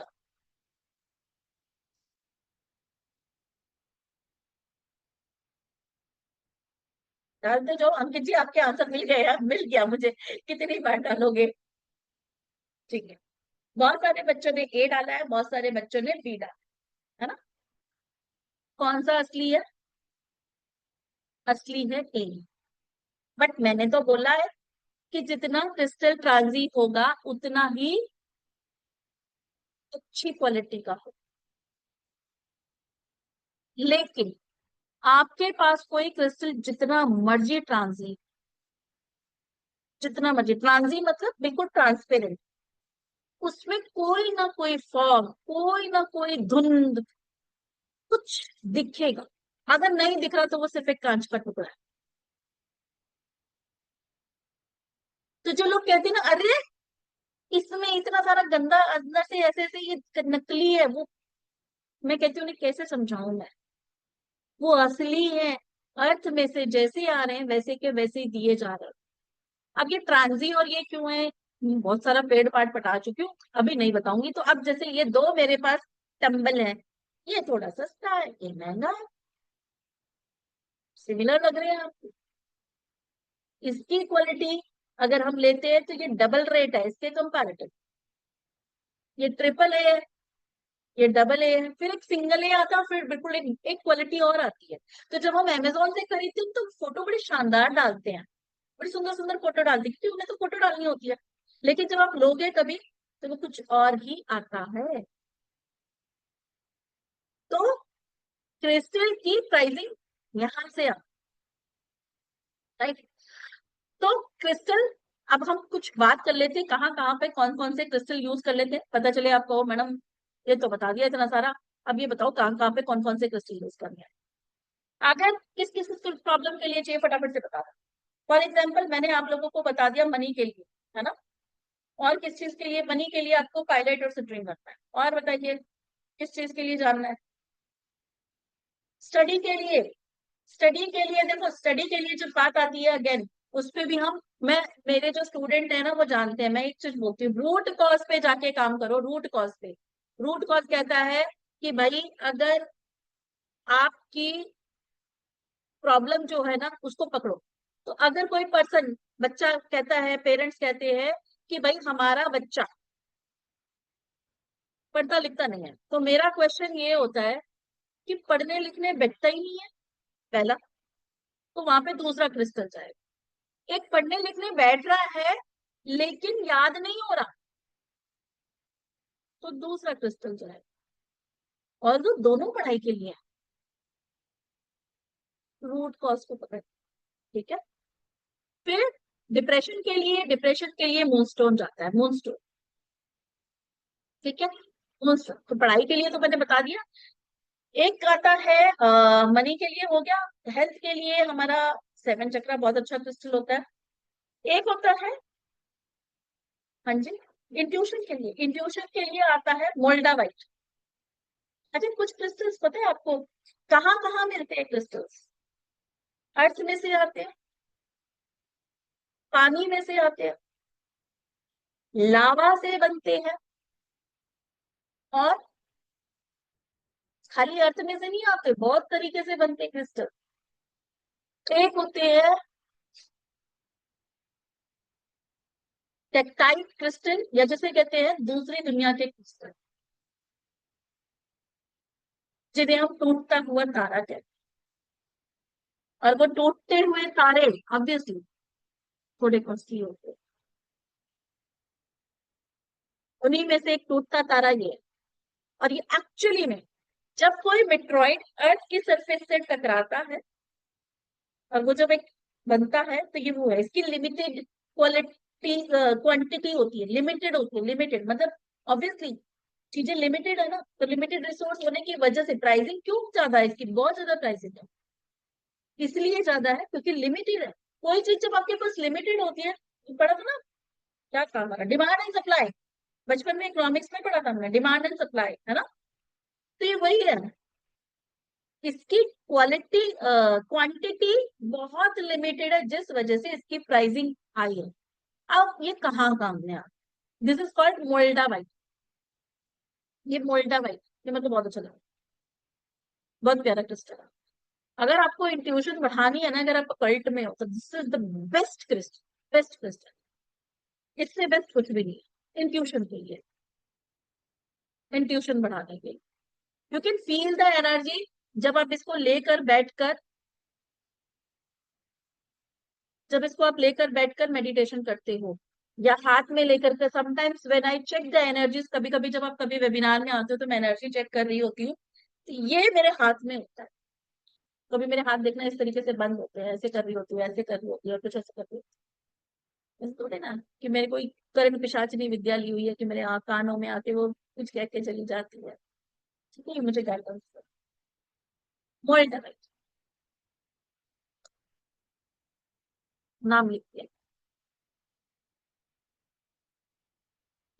S1: डालते जाओ अंकित जी, आपके आंसर मिल गए, यार मिल गया मुझे। कितनी बार डालोगे? ठीक है। बहुत सारे बच्चों ने ए डाला है, बहुत सारे बच्चों ने बी डाला है ना। कौन सा असली है? असली है ए। बट मैंने तो बोला है कि जितना क्रिस्टल ट्रांजी होगा उतना ही अच्छी क्वालिटी का हो। लेकिन आपके पास कोई क्रिस्टल जितना मर्जी ट्रांजी, जितना मर्जी ट्रांजी मतलब बिल्कुल ट्रांसपेरेंट, उसमें कोई ना कोई फॉग, कोई ना कोई धुंध, कुछ दिखेगा। अगर नहीं दिख रहा तो वो सिर्फ एक कांच का टुकड़ा है। तो जो लोग कहते हैं ना, अरे इसमें इतना सारा गंदा अंदर से ऐसे ऐसे ये नकली है, वो मैं कहती हूँ उन्हें कैसे समझाऊं मैं। वो असली है, अर्थ में से जैसे आ रहे हैं वैसे के वैसे ही दिए जा रहे हैं। अब ये ट्रांजी और ये क्यों है, बहुत सारा पेड़ पाट पटा चुकी हूँ, अभी नहीं बताऊंगी। तो अब जैसे ये दो मेरे पास टम्बल है, ये थोड़ा सस्ता है, ये महंगा है, सिमिलर लग रहे हैं आपको। इसकी क्वालिटी अगर हम लेते हैं तो ये डबल रेट है इसके कंपैरेटिव। ये ट्रिपल ए है, ये डबल ए है, फिर एक सिंगल ए आता है, फिर बिल्कुल एक क्वालिटी और आती है। तो जब हम अमेजोन से खरीदते हैं तो फोटो बड़ी शानदार डालते हैं, बड़ी सुंदर सुंदर फोटो डालते हैं क्योंकि उन्हें तो फोटो डालनी होती है। लेकिन जब आप लोगे कभी तो वो कुछ और ही आता है। तो क्रिस्टल की प्राइसिंग यहां से राइट। तो क्रिस्टल, अब हम कुछ बात कर लेते हैं कहाँ कहाँ पे कौन कौन से क्रिस्टल यूज कर लेते हैं, पता चले आपको मैडम ये तो बता दिया इतना सारा। अब ये बताओ कहाँ कहाँ पे कौन कौन से क्रिस्टल यूज करने हैं। अगर किस किस प्रॉब्लम के लिए चाहिए फटाफट से बता दो। फॉर एग्जाम्पल मैंने आप लोगों को बता दिया मनी के लिए, है ना। और किस चीज के लिए? मनी के लिए आपको पायलट और स्ट्रिंग करना है। और बताइए किस चीज के लिए जानना है? स्टडी के लिए। स्टडी के लिए देखो, स्टडी के लिए जब बात आती है अगेन, उस पे भी हम, मैं, मेरे जो स्टूडेंट है ना वो जानते हैं, मैं एक चीज बोलती हूँ, रूट कॉज पे जाके काम करो। रूट कॉज पे, रूट कॉज कहता है कि भाई अगर आपकी प्रॉब्लम जो है ना उसको पकड़ो। तो अगर कोई पर्सन, बच्चा कहता है, पेरेंट्स कहते हैं कि भाई हमारा बच्चा पढ़ता लिखता नहीं है, तो मेरा क्वेश्चन ये होता है कि पढ़ने लिखने बैठता ही नहीं है पहला, तो वहां पे दूसरा क्रिस्टल जाएगा। एक पढ़ने लिखने बैठ रहा है लेकिन याद नहीं हो रहा, तो दूसरा क्रिस्टल जाएगा। और जो दोनों पढ़ाई के लिए रूट कॉज को पकड़, ठीक है। फिर डिप्रेशन के लिए, डिप्रेशन के लिए मूनस्टोन जाता है, मूनस्टोन, ठीक है। मूनस्टोन तो पढ़ाई के लिए तो मैंने बता दिया। एक आता है मनी के लिए, हो गया। हेल्थ के लिए हमारा सेवन चक्रा बहुत अच्छा क्रिस्टल होता है। एक होता है, हाँ जी, इंट्यूशन के लिए, इंट्यूशन के लिए आता है मोल्डा व्हाइट। अच्छा कुछ क्रिस्टल्स पता है आपको कहाँ कहाँ मिलते हैं क्रिस्टल्स? अर्थ में से आते हैं, पानी में से आते हैं, लावा से बनते हैं, और खाली अर्थ में से नहीं आते, बहुत तरीके से बनते हैं क्रिस्टल। एक होते हैं टेक्टाइल क्रिस्टल, या जिसे कहते हैं दूसरी दुनिया के क्रिस्टल, जिन्हें हम टूटता हुआ तारा कहते हैं। और वो टूटते हुए तारे ऑब्वियसली थोड़े कॉस्टली होते हैं। उन्हीं में से एक टूटता तारा ये है। और ये एक्चुअली में जब कोई मेट्रॉइड अर्थ की सरफेस से टकराता है, और वो जब एक बनता है तो ये वो है, इसकी लिमिटेड क्वालिटी क्वांटिटी होती है, लिमिटेड होती है, लिमिटेड मतलब ऑब्वियसली चीजें लिमिटेड है ना, तो लिमिटेड रिसोर्स होने की वजह से प्राइसिंग क्यों ज्यादा है इसकी, बहुत ज्यादा प्राइसिंग है, इसलिए ज्यादा है क्योंकि लिमिटेड है। कोई चीज जब आपके पास लिमिटेड होती है, तो पढ़ा था ना, क्या था हमारा, डिमांड एंड सप्लाई, बचपन में इकोनॉमिक्स में पढ़ा था हमने, डिमांड एंड सप्लाई, है ना। तो ये वही है, इसकी क्वालिटी क्वांटिटी बहुत लिमिटेड है, जिस वजह से इसकी प्राइसिंग हाई है। अब ये कहाँ काम में आ, दिस इज कॉल्ड मोल्डा वाइट, ये मोल्डा वाइट, ये मतलब बहुत अच्छा लगा, बहुत प्यारा क्रिस्टल है। अगर आपको इंट्यूशन बढ़ानी है ना, अगर आप कल्ट में हो, तो this is the best crystal, best crystal, इससे बेस्ट कुछ भी नहीं है इंट्यूशन के लिए, इंट्यूशन बढ़ाने के लिए। You can feel the energy जब आप इसको लेकर बैठकर, जब इसको आप लेकर बैठकर मेडिटेशन करते हो, या हाथ में लेकर के, sometimes when I check the energies, कभी कभी जब आप कभी वेबिनार में आते हो तो मैं एनर्जी चेक कर रही होती हूँ, तो ये मेरे हाथ में होता है, कभी मेरे हाथ देखना इस तरीके से बंद होते हैं, ऐसे कर रही होती है, ऐसे कर रही होती है, और कुछ ऐसे कर रही होती है, थोड़े ना कि मेरे कोई कर्ण पिशाचनी विद्या ली हुई है कि मेरे कानों में आके वो कुछ कह के चली जाती है, ठीक है, मुझे गाइडेंस मोल्टा नाम लिखती है,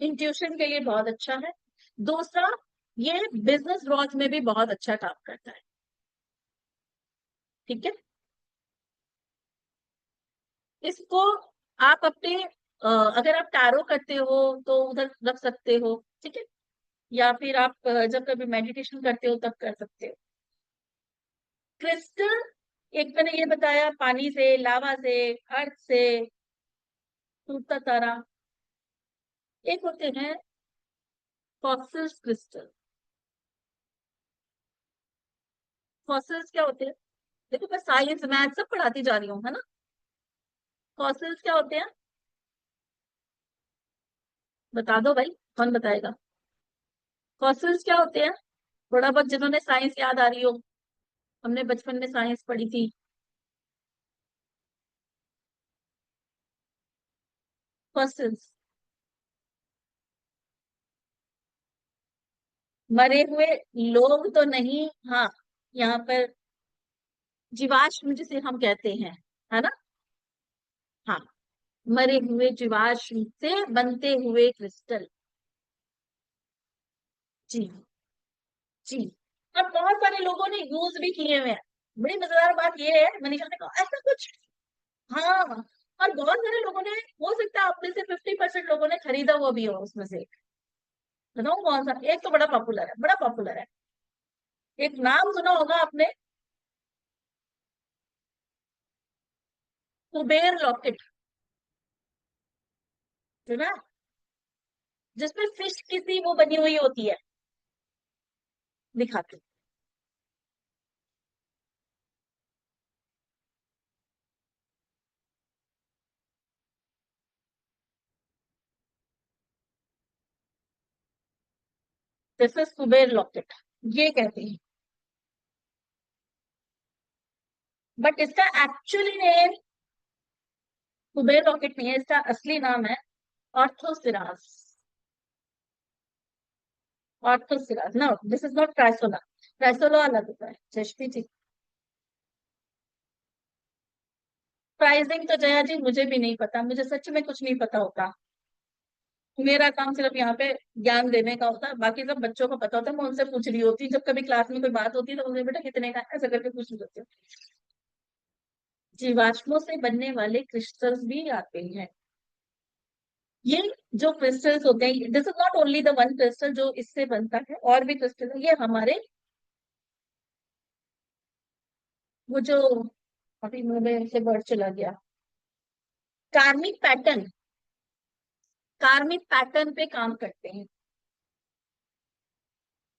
S1: इंट्यूशन के लिए बहुत अच्छा है। दूसरा, ये बिजनेस ग्रोथ में भी बहुत अच्छा काम करता है, ठीक है। इसको आप अपने अगर आप टैरो करते हो तो उधर रख सकते हो, ठीक है, या फिर आप जब कभी मेडिटेशन करते हो तब कर सकते हो। क्रिस्टल, एक मैंने ये बताया, पानी से, लावा से, अर्थ से, टूटता तारा, एक होते हैं फॉसिल्स क्रिस्टल। फॉसिल्स क्या होते हैं, देखो मैं साइंस मैथ सब पढ़ाती जा रही हूँ, है ना। फॉसिल्स क्या होते हैं, बता दो भाई, कौन बताएगा। फॉसिल्स क्या होते हैं, थोड़ा बहुत जिन्होंने साइंस याद आ रही हो, हमने बचपन में साइंस पढ़ी थी। फॉसिल्स, मरे हुए लोग तो नहीं, हाँ, यहाँ पर जीवाश्म जिसे हम कहते हैं, है ना, हाँ, मरे हुए जीवाश्म से बनते हुए क्रिस्टल, जी, जी। और बहुत सारे लोगों ने यूज भी किए हुए हैं, बड़ी मजेदार बात ये है, मनीषा ने कहा ऐसा कुछ, हाँ, और बहुत सारे लोगों ने, हो सकता है आप में से 50% लोगों ने खरीदा हुआ भी हो उसमें से। बताऊं कौन सा, एक तो बड़ा पॉपुलर है, बड़ा पॉपुलर है, एक नाम सुना होगा आपने, कुबेर लॉकेट, सुना, जिसमें फिश की सी वो बनी हुई होती है, दिखाती, दिस इज कुबेर लॉकेट, ये कहते हैं, बट इसका एक्चुअली नेम कुबेर लॉकेट नहीं है, इसका असली नाम है ऑर्थोसिरास, ऑर्थोसिरास, नो दिस इज नॉट क्राइसोला, क्राइसोला अलग होता है, जशपी जी। प्राइसिंग तो जया जी मुझे भी नहीं पता, मुझे सच में कुछ नहीं पता होता, मेरा काम सिर्फ यहाँ पे ज्ञान देने का होता है, बाकी सब बच्चों को पता होता है, मैं उनसे पूछ रही होती हूँ, जब कभी क्लास में कोई बात होती है तो उनसे बेटा कितने का, ऐसा करके पूछ रही होती हूँ। जीवाश्मों से बनने वाले क्रिस्टल्स भी आते हैं, ये जो क्रिस्टल्स होते हैं, this is not only the one crystal जो इससे बनता है, और भी क्रिस्टल है, ये हमारे वो जो, अभी मुंह में से वर्ड चला गया, कार्मिक पैटर्न, कार्मिक पैटर्न पे काम करते हैं,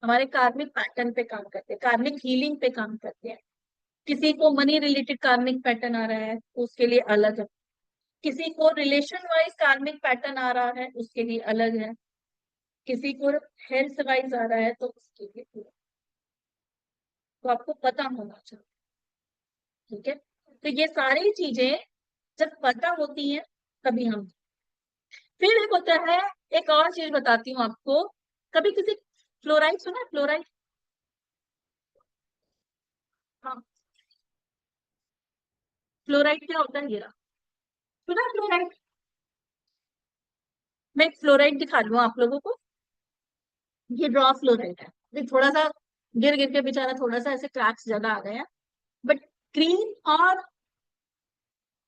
S1: हमारे कार्मिक पैटर्न पे काम करते हैं, कार्मिक हीलिंग पे काम करते हैं। किसी को मनी रिलेटेड कार्मिक पैटर्न आ रहा है तो उसके लिए अलग है, किसी को रिलेशन वाइज कार्मिक पैटर्न आ रहा है उसके लिए अलग है, किसी को हेल्थ वाइज आ रहा है तो उसके लिए अलग। तो आपको पता होना चाहिए, ठीक है। तो ये सारी चीजें जब पता होती हैं तभी हम। फिर एक होता है, एक और चीज बताती हूँ आपको। कभी किसी फ्लोराइड सुना है? फ्लोराइड, हाँ, फ्लोराइड क्या होता है ये रहा। सुना है फ्लोराइड? मैं एक फ्लोराइड दिखा दूँ आप लोगों को। ये रॉ फ्लोराइड है। ये थोड़ा सा गिर गिर के बेचारा थोड़ा सा ऐसे क्रैक्स ज्यादा आ गए हैं, बट ग्रीन और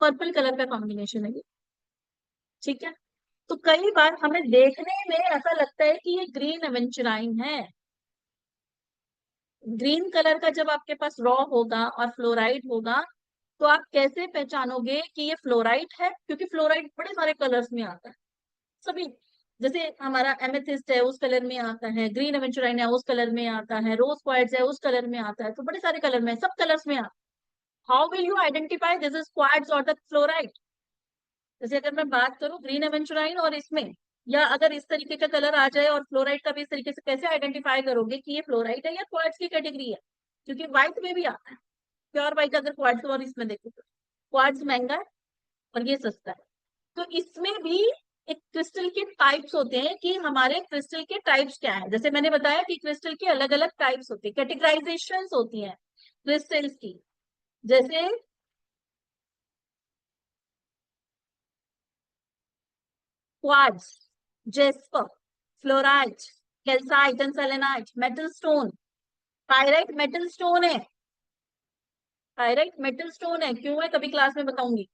S1: पर्पल कलर का कॉम्बिनेशन है ये। ठीक है। तो कई बार हमें देखने में ऐसा लगता है कि ये ग्रीन एवेंचुराइन है। ग्रीन कलर का जब आपके पास रॉ होगा और फ्लोराइड होगा, तो आप कैसे पहचानोगे कि ये फ्लोराइड है? क्योंकि फ्लोराइड बड़े सारे कलर्स में आता है सभी। जैसे हमारा एमेथिस्ट है उस कलर में आता है, ग्रीन एवेंचुराइन है उस कलर में आता है, रोज क्वार्ट्ज है उस कलर में आता है, तो बड़े सारे कलर में, सब कलर्स में आता है। How will you identify this is quartz और द फ्लोराइड? जैसे अगर मैं बात करूं ग्रीन एवेंचुराइन और इसमें, या अगर इस तरीके का कलर आ जाए और फ्लोराइड का भी इस तरीके से, कैसे आइडेंटिफाई करोगे कि ये फ्लोराइड है या क्वार्ट्ज की कैटेगरी है? क्योंकि व्हाइट में भी आता है, प्योर व्हाइट अगर क्वार्ट्ज और इसमें देखो तो क्वार्ट्ज महंगा है और ये सस्ता है। तो इसमें भी एक क्रिस्टल के टाइप्स होते हैं कि हमारे क्रिस्टल के टाइप्स क्या है। जैसे मैंने बताया कि क्रिस्टल के अलग अलग टाइप्स होते हैं, कैटेगराइजेशन होती हैं क्रिस्टल्स की। जैसे quartz, Jasper, fluorite, calcite and selenite, metal stone. Pyrite metal stone है। पायराइट मेटल स्टोन है, क्यों है कभी क्लास में बताऊंगी।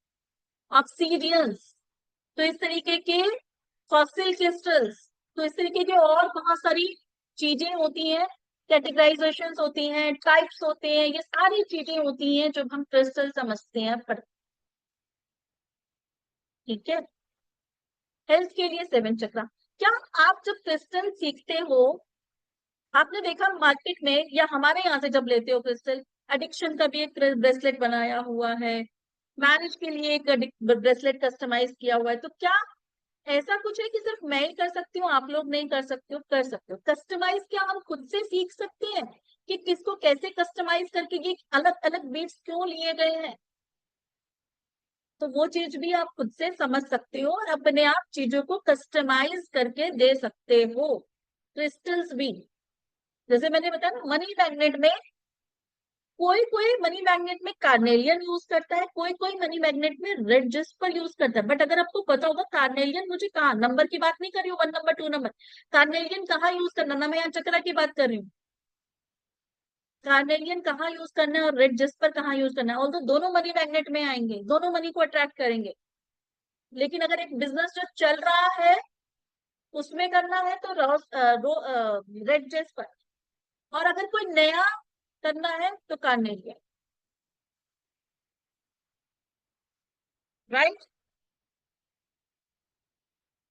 S1: ऑब्सीडियंस, तो इस तरीके के फॉसिल क्रिस्टल्स, तो इस तरीके के और बहुत सारी चीजें होती हैं, कैटेगराइजेशन होती हैं, टाइप्स होते हैं, ये सारी चीजें होती हैं जो हम क्रिस्टल समझते हैं पर। ठीक है। हेल्थ के लिए सेवन चक्रा। क्या आप जब क्रिस्टल सीखते हो, आपने देखा मार्केट में या हमारे यहाँ से जब लेते हो क्रिस्टल, एडिक्शन का भी एक ब्रेसलेट बनाया हुआ है, मैरिज के लिए एक ब्रेसलेट कस्टमाइज किया हुआ है, तो क्या ऐसा कुछ है कि सिर्फ मैं ही कर सकती हूँ आप लोग नहीं कर सकते हो? कर सकते हो। कस्टमाइज क्या हम खुद से सीख सकते हैं कि किसको कैसे कस्टमाइज करके ये अलग अलग बीट्स क्यों लिए गए हैं? तो वो चीज भी आप खुद से समझ सकते हो और अपने आप चीजों को कस्टमाइज करके दे सकते हो। क्रिस्टल्स भी, जैसे मैंने बताया ना, मनी मैग्नेट में कोई कोई मनी मैग्नेट में कार्नेलियन यूज करता है, कोई कोई मनी मैग्नेट में रेड जिस्पर यूज करता है। बट अगर आपको पता होगा कार्नेलियन, मुझे कहाँ, नंबर की बात नहीं कर रही हूँ, 1 नंबर 2 नंबर, कार्नेलियन कहाँ यूज करना ना, मैं यहाँ चक्रा की बात कर रही हूँ। कार्नेलियन कहाँ यूज करना है और रेड जिस्पर कहाँ यूज करना है, और तो दोनों मनी मैग्नेट में आएंगे, दोनों मनी को अट्रैक्ट करेंगे। लेकिन अगर एक बिजनेस जो चल रहा है उसमें करना है तो रेड जिस्पर, और अगर कोई नया करना है तो कार्नेलियन। राइट।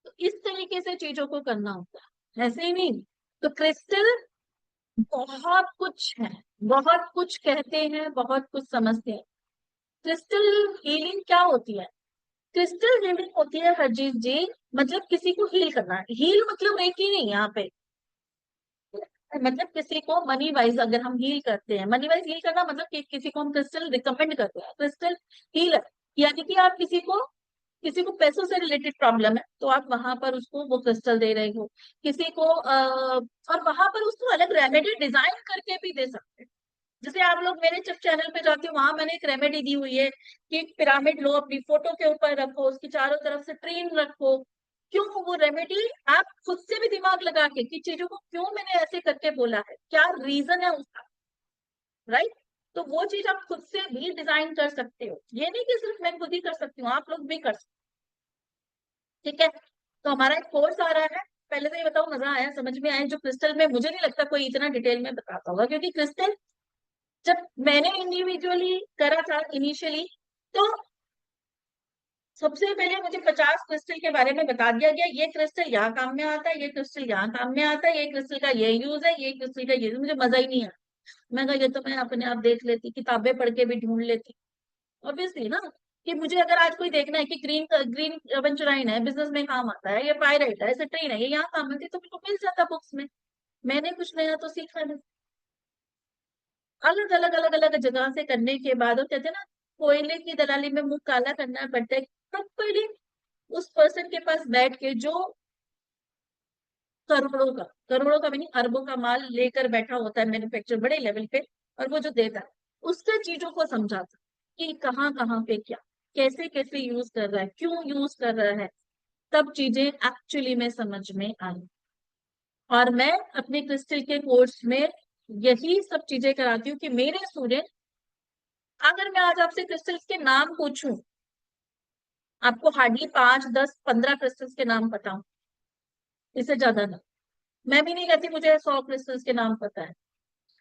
S1: तो इस तरीके से चीजों को करना होता है, ऐसे ही नहीं। तो क्रिस्टल बहुत कुछ है, बहुत कुछ कहते हैं, बहुत कुछ समझते हैं। क्रिस्टल हीलिंग क्या होती है? क्रिस्टल हीलिंग होती है हरजीत जी, मतलब किसी को हील करना। हील मतलब एक ही नहीं यहाँ पे, मतलब किसी को मनी वाइज अगर हम हील करते हैं, मनी वाइज हील करना मतलब कि किसी को हम क्रिस्टल रिकमेंड करते हैं, क्रिस्टल हीलर। यानी कि आप किसी को पैसों से रिलेटेड प्रॉब्लम है तो आप वहां पर उसको वो क्रिस्टल दे रहे हो। किसी को और वहां पर उसको अलग रेमेडी डिजाइन करके भी दे सकते हैं। जैसे आप लोग मेरे जब चैनल पे जाते हो, वहां मैंने एक रेमेडी दी हुई है कि एक पिरामिड लो, अपनी फोटो के ऊपर रखो, उसकी चारों तरफ से ट्रेन रखो। क्यों वो रेमेडी? आप खुद से भी दिमाग लगा के कि चीजों को क्यों मैंने ऐसे करके बोला है, क्या रीजन है उसका। राइट। तो वो चीज आप खुद से भी डिजाइन कर सकते हो, ये नहीं कि सिर्फ मैं खुद ही कर सकती हूँ, आप लोग भी कर सकते हो। ठीक है। तो हमारा एक कोर्स आ रहा है। पहले तो ये बताओ, मजा आया, समझ में आया? जो क्रिस्टल में मुझे नहीं लगता कोई इतना डिटेल में बताता होगा, क्योंकि क्रिस्टल जब मैंने इंडिविजुअली करा था इनिशियली, तो सबसे पहले मुझे 50 क्रिस्टल के बारे में बता दिया गया, ये क्रिस्टल यहाँ काम में आता है, ये क्रिस्टल यहाँ काम में आता है, ये क्रिस्टल का ये यूज है, ये क्रिस्टल का ये। मुझे मजा ही नहीं आया। मैं कहा ये तो मैं अपने आप देख लेती, किताबें पढ़ के भी ढूंढ लेती। ऑब्वियसली ना, कि मुझे अगर आज कोई देखना है कि ग्रीन ग्रीन वेंचुराइन है, बिजनेस में काम आता है, ये पायराइट है, सिट्रीन है, ये यहाँ काम आती है, तो मेरे को मिल जाता बुक्स में। मैंने कुछ नया तो सीखा नहीं। अलग अलग अलग अलग जगह से करने के बाद, वो कहते हैं ना, कोयले की दलाली में मुंह काला करना पड़ता है प्रॉपरली उस पर्सन के पास बैठ के जो करोड़ों का भी नहीं, अरबों का माल लेकर बैठा होता है मैन्युफैक्चर बड़े लेवल पे, और वो जो देता है उसके चीजों को समझाता कि कहाँ कहाँ पे क्या, कैसे कैसे यूज कर रहा है, क्यों यूज कर रहा है, तब चीजें एक्चुअली में समझ में आई। और मैं अपने क्रिस्टल के कोर्स में यही सब चीजें कराती हूँ कि मेरे स्टूडेंट, अगर मैं आज आपसे क्रिस्टल्स के नाम पूछूं, आपको हार्डली 5, 10, 15 क्रिस्टल्स के नाम पता हो, इससे ज्यादा ना। मैं भी नहीं कहती मुझे 100 क्रिस्टल्स के नाम पता है,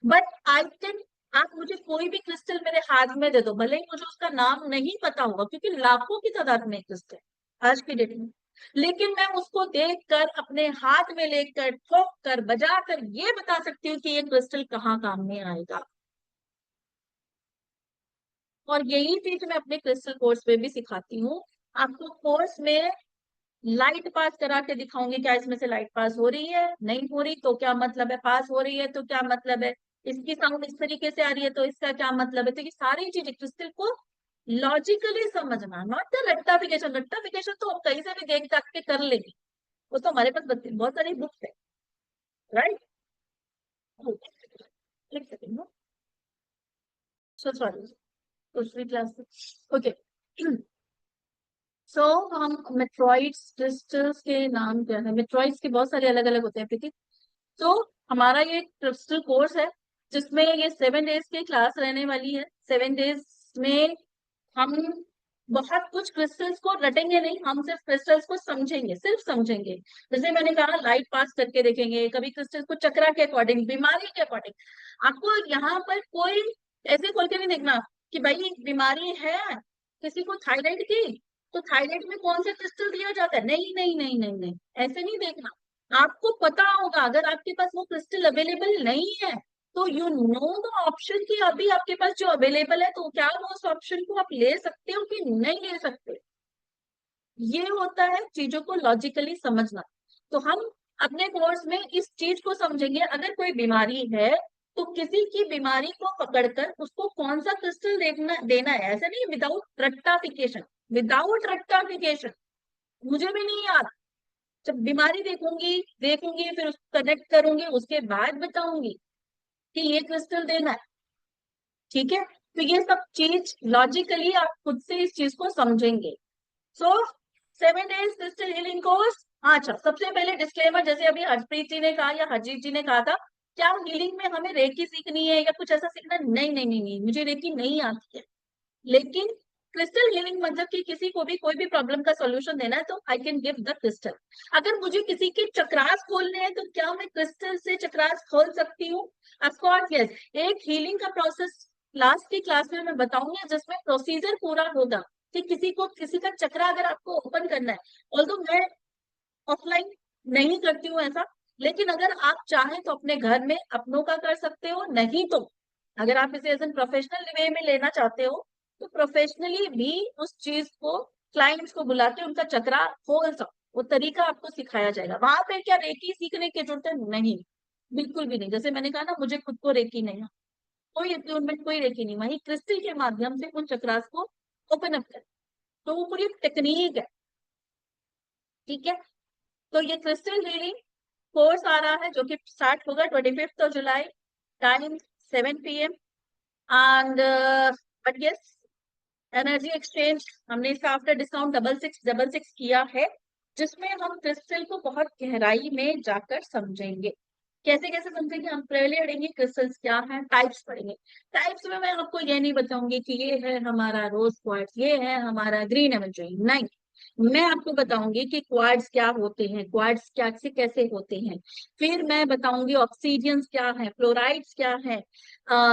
S1: बट आई कैन, आप मुझे कोई भी क्रिस्टल मेरे हाथ में दे दो, भले ही मुझे उसका नाम नहीं पता होगा क्योंकि लाखों की तादाद में क्रिस्टल आज की डेट में, लेकिन मैं उसको देख कर अपने हाथ में लेकर ठोक कर बजा कर ये बता सकती हूँ कि ये क्रिस्टल कहाँ काम में आएगा। और यही चीज मैं अपने क्रिस्टल कोर्स में भी सिखाती हूँ। आपको कोर्स में लाइट पास करा के दिखाऊंगी, क्या इसमें से लाइट पास हो रही है, नहीं हो रही तो क्या मतलब है, पास हो रही है तो क्या मतलब है, इसकी साउंड इस तरीके से आ रही है तो इसका क्या मतलब है। तो ये सारी चीजें क्रिस्टल को लॉजिकली समझना, नॉट द रेक्टाफिकेशन। रेक्टाफिकेशन तो हम कहीं से भी देख दाख के कर लेंगे, वो तो हमारे पास बहुत सारी बुक्स है, राइट। एक सेकेंड, सो सॉरी, दूसरी क्लास, ओके। सो हम मेट्रॉइड्स क्रिस्टल्स के नाम क्या है, मेट्रॉइड्स के बहुत सारे अलग अलग होते हैं, ठीक है। तो हमारा ये क्रिस्टल कोर्स है जिसमें ये 7 डेज की क्लास रहने वाली है। 7 डेज में हम बहुत कुछ क्रिस्टल्स को रटेंगे नहीं, हम सिर्फ क्रिस्टल्स को समझेंगे, सिर्फ समझेंगे। जैसे मैंने कहा लाइट पास करके देखेंगे, कभी क्रिस्टल्स को चक्रा के अकॉर्डिंग, बीमारी के अकॉर्डिंग। आपको यहाँ पर कोई ऐसे खोल के नहीं देखना कि भाई बीमारी है किसी को थायराइड की, तो थायराइड में कौन सा क्रिस्टल दिया जाता है, नहीं नहीं नहीं नहीं नहीं, ऐसे नहीं देखना। आपको पता होगा अगर आपके पास वो क्रिस्टल अवेलेबल नहीं है तो यू नो द ऑप्शन कि अभी आपके पास जो अवेलेबल है तो क्या वो उस ऑप्शन को आप ले सकते हो कि नहीं ले सकते। ये होता है चीजों को लॉजिकली समझना। तो हम अपने कोर्स में इस चीज को समझेंगे, अगर कोई बीमारी है तो किसी की बीमारी को पकड़कर उसको कौन सा क्रिस्टल देखना देना है, ऐसा नहीं विदाउट रट्टाफिकेशन, विदाउट रट्टाफिकेशन। मुझे भी नहीं याद, जब बीमारी देखूंगी देखूंगी फिर उसको कनेक्ट करूंगी उसके बाद बताऊंगी कि ये क्रिस्टल देना है, ठीक है। तो ये सब चीज लॉजिकली आप खुद से इस चीज को समझेंगे। सो 7 डेज क्रिस्टल हीलिंग कोर्स। अच्छा, सबसे पहले डिस्क्लेमर, जैसे अभी हरप्रीत जी ने कहा या हरजीत जी ने कहा था, क्या हीलिंग में हमें रेकी सीखनी है या कुछ ऐसा सीखना, नहीं नहीं नहीं नहीं, मुझे रेकी नहीं आती है। लेकिन क्रिस्टल हीलिंग मतलब कि किसी को भी कोई भी प्रॉब्लम का सॉल्यूशन देना है तो I can give the crystal. अगर मुझे किसी के चक्रास खोलने हैं तो क्या मैं क्रिस्टल से चक्रास खोल सकती हूँ? Of course yes. एक हीलिंग का प्रोसेस लास्ट की क्लास में मैं बताऊंगी जिसमें प्रोसीजर पूरा होगा कि किसी को किसी का चक्रा अगर आपको ओपन करना है, ऑल्दो मैं ऑफलाइन नहीं करती हूँ ऐसा, लेकिन अगर आप चाहें तो अपने घर में अपनों का कर सकते हो, नहीं तो अगर आप इसे एज एन प्रोफेशनल वे में लेना चाहते हो तो प्रोफेशनली भी उस चीज को क्लाइंट्स को बुला के उनका चक्रा खोल सकते, वो तरीका आपको सिखाया जाएगा। वहां पे क्या रेकी सीखने की जरूरत है? नहीं, बिल्कुल भी नहीं। जैसे मैंने कहा ना, मुझे खुद को रेकी नहीं है, कोई अट्यूनमेंट कोई रेकी नहीं, वही क्रिस्टल के माध्यम से उन चक्रास को ओपन अप कर, तो वो पूरी टेक्निक है, ठीक है। तो ये क्रिस्टल हीलिंग कोर्स आ रहा है जो कि स्टार्ट होगा 25 जुलाई, time 7 PM। And but yes, energy exchange हमने इसका आफ्टर डिस्काउंट 6666 किया है, जिसमें हम क्रिस्टल को बहुत गहराई में जाकर समझेंगे। कैसे कैसे समझेंगे? हम पहले पढ़ेंगे क्रिस्टल्स क्या है, टाइप्स पढ़ेंगे। टाइप्स में मैं आपको ये नहीं बताऊंगी कि ये है हमारा रोज क्वार्ट्ज, ये है हमारा ग्रीन एमेट्रिन, नहीं। मैं आपको बताऊंगी कि क्वार्ट्ज क्या होते हैं, क्वार्ट्ज क्या से कैसे होते हैं, फिर मैं बताऊंगी ऑक्सीडियंस क्या है, फ्लोराइड्स क्या है।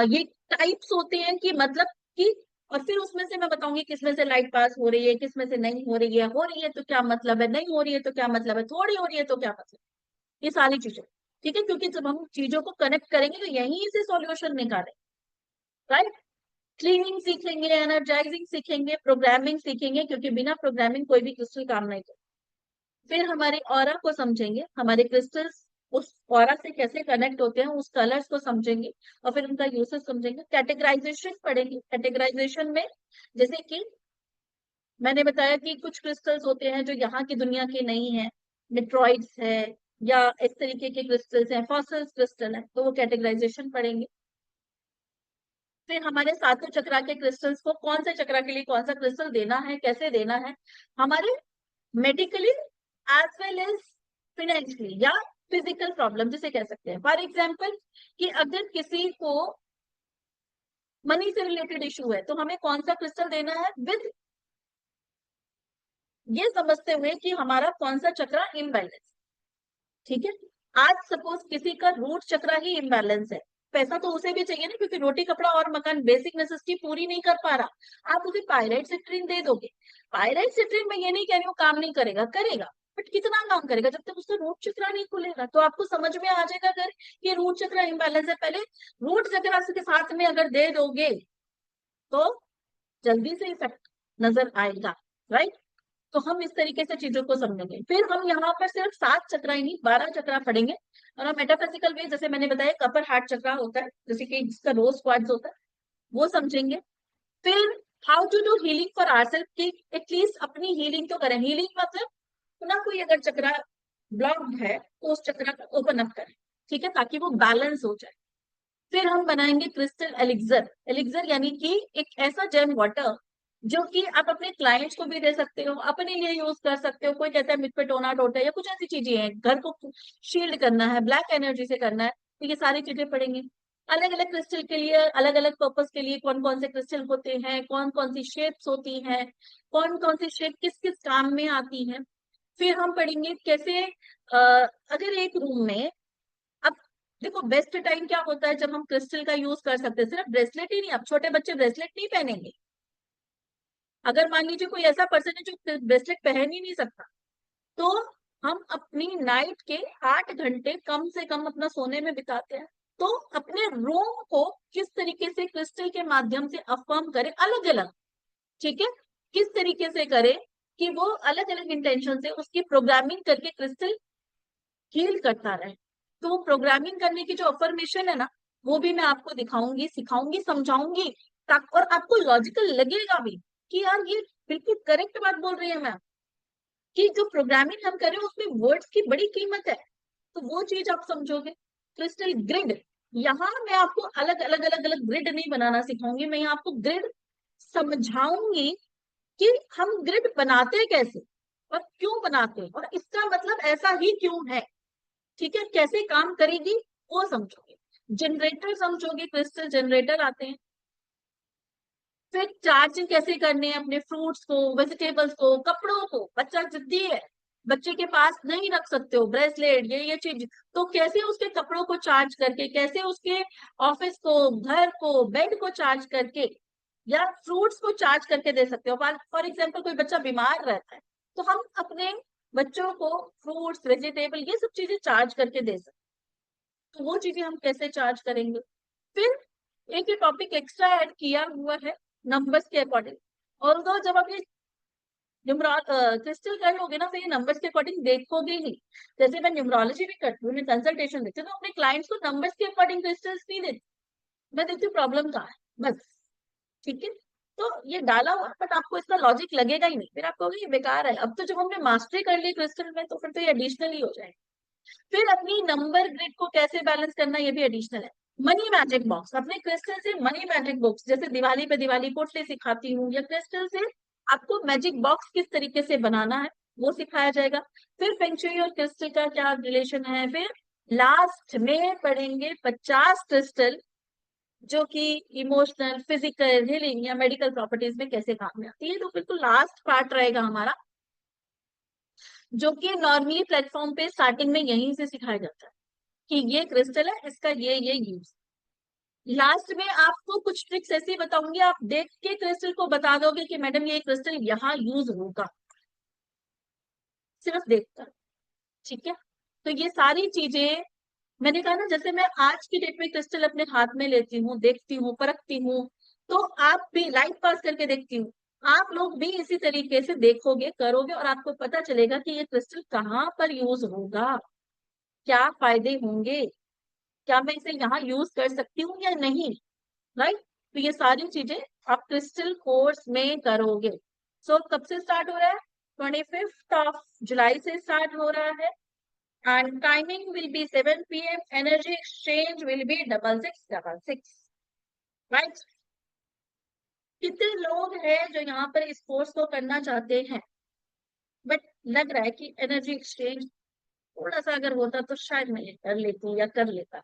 S1: ये टाइप्स होते हैं कि मतलब कि, और फिर उसमें से मैं बताऊंगी किसमें से लाइट पास हो रही है, किसमें से नहीं हो रही है तो क्या मतलब है, नहीं हो रही है तो क्या मतलब है, थोड़ी हो रही है तो क्या मतलब, ये सारी चीजें, ठीक है। क्योंकि जब हम चीजों को कनेक्ट करेंगे तो यहीं से सॉल्यूशन निकालें, राइट। क्लीनिंग सीखेंगे, एनर्जाइजिंग सीखेंगे, प्रोग्रामिंग सीखेंगे, क्योंकि बिना प्रोग्रामिंग कोई भी क्रिस्टल काम नहीं करता। फिर हमारे ऑरा को समझेंगे, हमारे क्रिस्टल्स उस ऑरा से कैसे कनेक्ट होते हैं, उस कलर्स को समझेंगे और फिर उनका यूसेज समझेंगे। कैटेगराइजेशन पढ़ेंगे। कैटेगराइजेशन में जैसे कि मैंने बताया कि कुछ क्रिस्टल्स होते हैं जो यहाँ की दुनिया के नहीं है, मेट्रॉइड्स है या इस तरीके के क्रिस्टल्स हैं, फॉसिल्स क्रिस्टल है, तो वो कैटेगराइजेशन पढ़ेंगे। फिर हमारे सातों चक्रा के क्रिस्टल्स को कौन से चक्रा के लिए कौन सा क्रिस्टल देना है, कैसे देना है, हमारे medically as well as financially या फिजिकल प्रॉब्लम जिसे कह सकते हैं। फॉर एग्जाम्पल कि अगर किसी को मनी से रिलेटेड इशू है तो हमें कौन सा क्रिस्टल देना है, विद ये समझते हुए कि हमारा कौन सा चक्रा इम्बैलेंस। ठीक है, आज सपोज किसी का रूट चक्रा ही इम्बैलेंस है, पैसा तो उसे भी चाहिए ना, क्योंकि रोटी कपड़ा और मकान बेसिक नेसेसिटी पूरी नहीं कर पा रहा, आप उसे पायराइट सिट्रीन दे दोगे। पायराइट सिट्रीन में ये नहीं कह रही हूँ काम नहीं करेगा, करेगा, बट कितना काम करेगा जब तक उसका रूट चक्रा नहीं खुलेगा। तो आपको समझ में आ जाएगा अगर ये रूट चक्रा इम्बैलेंस है, पहले रूट चक्रा के साथ में अगर दे दोगे तो जल्दी से इफेक्ट नजर आएगा, राइट। तो हम इस तरीके से चीजों को समझेंगे। फिर हम यहाँ पर सिर्फ 7 चक्रा ही नहीं 12 चक्रा पढ़ेंगे, और हम मेटाफिजिकल वे जैसे मैंने बताया अपर हार्ट चक्रा होता है, जैसे कि जिसका रोज क्वाड्स होता है, वो समझेंगे। फिर how to do healing for ourselves, कि एटलीस्ट अपनी हीलिंग तो करें। हीलिंग मतलब ना कोई अगर चक्रा ब्लॉक्ड है तो उस चक्रा को ओपन अप करें, ठीक है, ताकि वो बैलेंस हो जाए। फिर हम बनाएंगे क्रिस्टल एलिक्सर। एलिक्सर यानी कि एक ऐसा जेम वाटर जो कि आप अपने क्लाइंट्स को भी दे सकते हो, अपने लिए यूज कर सकते हो। कोई कहता है मुझ पे टोना टोटा या कुछ ऐसी चीजें हैं, घर को शील्ड करना है, ब्लैक एनर्जी से करना है, तो ये सारी चीजें पढ़ेंगे। अलग अलग क्रिस्टल के लिए अलग अलग पर्पस के लिए कौन कौन से क्रिस्टल होते हैं, कौन कौन सी शेप्स होती हैं, कौन कौन सी शेप किस किस काम में आती है। फिर हम पढ़ेंगे कैसे अगर एक रूम में, अब देखो बेस्ट टाइम क्या होता है जब हम क्रिस्टल का यूज कर सकते हैं। सिर्फ ब्रेसलेट ही नहीं, अब छोटे बच्चे ब्रेसलेट नहीं पहनेंगे। अगर मान लीजिए कोई ऐसा पर्सन है जो ब्रेसलेट पहन ही नहीं सकता, तो हम अपनी नाइट के 8 घंटे कम से कम अपना सोने में बिताते हैं, तो अपने रूम को किस तरीके से क्रिस्टल के माध्यम से अफर्म करें, अलग अलग, ठीक है, किस तरीके से करें कि वो अलग अलग इंटेंशन से उसकी प्रोग्रामिंग करके क्रिस्टल हील करता रहे। तो वो प्रोग्रामिंग करने की जो अफर्मेशन है ना, वो भी मैं आपको दिखाऊंगी, सिखाऊंगी, समझाऊंगी, और आपको लॉजिकल लगेगा भी कि यार ये बिल्कुल करेक्ट बात बोल रही है मैम, कि जो प्रोग्रामिंग हम कर रहे हैं उसमें वर्ड्स की बड़ी कीमत है। तो वो चीज आप समझोगे। क्रिस्टल ग्रिड, यहाँ मैं आपको अलग अलग अलग अलग ग्रिड नहीं बनाना सिखाऊंगी, मैं यहाँ आपको ग्रिड समझाऊंगी कि हम ग्रिड बनाते कैसे और क्यों बनाते हैं, और इसका मतलब ऐसा ही क्यों है, ठीक है, कैसे काम करेगी वो समझोगे। जनरेटर समझोगे, क्रिस्टल जनरेटर आते हैं। फिर चार्जिंग कैसे करने हैं अपने फ्रूट्स को, वेजिटेबल्स को, कपड़ों को। बच्चा जिद्दी है, बच्चे के पास नहीं रख सकते हो ब्रेसलेट ये चीज, तो कैसे उसके कपड़ों को चार्ज करके, कैसे उसके ऑफिस को, घर को, बेड को चार्ज करके, या फ्रूट्स को चार्ज करके दे सकते हो। फॉर एग्जाम्पल कोई बच्चा बीमार रहता है तो हम अपने बच्चों को फ्रूट्स वेजिटेबल ये सब चीजें चार्ज करके दे सकते, तो वो चीजें हम कैसे चार्ज करेंगे। फिर एक ये टॉपिक एक्स्ट्रा ऐड किया हुआ है नंबर्स के अकॉर्डिंग, और तो जब आप ये क्रिस्टल कर लोगे ना तो ये नंबर्स के अकॉर्डिंग देखोगे ही। जैसे मैं न्यूमरोलॉजी भी करती हूँ, मैं कंसल्टेशन देती हूँ, तो अपने क्लाइंट्स को नंबर्स के अकॉर्डिंग क्रिस्टल्स नहीं देती, मैं देखती हूँ प्रॉब्लम कहाँ है बस, ठीक है। तो ये डाला हुआ, बट आपको इसका लॉजिक लगेगा ही नहीं, फिर आप कहोगे ये बेकार है। अब तो जब हमने मास्टरी कर ली क्रिस्टल में तो फिर तो ये एडिशनल ही हो जाएगा। फिर अपनी नंबर ग्रिड को कैसे बैलेंस करना, ये भी एडिशनल है। मनी मैजिक बॉक्स, अपने क्रिस्टल से मनी मैजिक बॉक्स, जैसे दिवाली पे दिवाली पोटली सिखाती हूँ, या क्रिस्टल से आपको मैजिक बॉक्स किस तरीके से बनाना है वो सिखाया जाएगा। फिर फेंगशुई और क्रिस्टल का क्या रिलेशन है। फिर लास्ट में पढ़ेंगे 50 क्रिस्टल जो कि इमोशनल, फिजिकल, हीलिंग या मेडिकल प्रॉपर्टीज में कैसे काम में आती है। तो बिल्कुल लास्ट पार्ट रहेगा हमारा, जो कि नॉर्मली प्लेटफॉर्म पे स्टार्टिंग में यहीं से सिखाया जाता है कि ये क्रिस्टल है, इसका ये यूज। लास्ट में आपको कुछ ट्रिक्स ऐसी बताऊंगी, आप देख के क्रिस्टल को बता दोगे कि मैडम ये क्रिस्टल यहाँ यूज होगा, सिर्फ देखकर, ठीक है। तो ये सारी चीजें मैंने कहा ना, जैसे मैं आज की डेट में क्रिस्टल अपने हाथ में लेती हूँ, देखती हूँ, परखती हूँ, तो आप भी लाइफ पास करके देखती हूँ, आप लोग भी इसी तरीके से देखोगे, करोगे, और आपको पता चलेगा कि ये क्रिस्टल कहाँ पर यूज होगा। क्या फायदे होंगे, क्या मैं इसे यहाँ यूज कर सकती हूँ या नहीं, राइट। तो ये सारी चीजें आप क्रिस्टल कोर्स में करोगे। सो कब से स्टार्ट हो रहा है? 25 जुलाई से स्टार्ट हो रहा है। And timing will be 7 PM, energy exchange will be 6666, right. कितने लोग हैं जो यहाँ पर इस कोर्स को करना चाहते हैं, बट लग रहा है कि एनर्जी एक्सचेंज थोड़ा सा अगर होता तो शायद मैं ये कर लेती या कर लेता।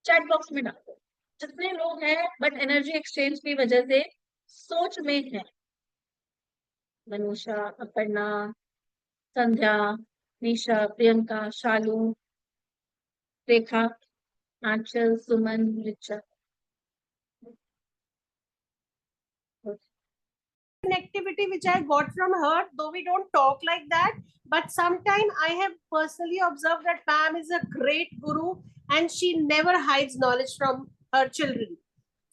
S1: चैट बॉक्स में डाल दो जितने लोग हैं बट एनर्जी एक्सचेंज की वजह से सोच में है। मनीषा, अपर्णा, संध्या, निशा, प्रियंका, शालू, रेखा, आंचल, सुमन, Richa.
S2: Connectivity which I got from her, though we don't talk like that, but sometime I have personally observed that ma'am is a great guru and she never hides knowledge from her children.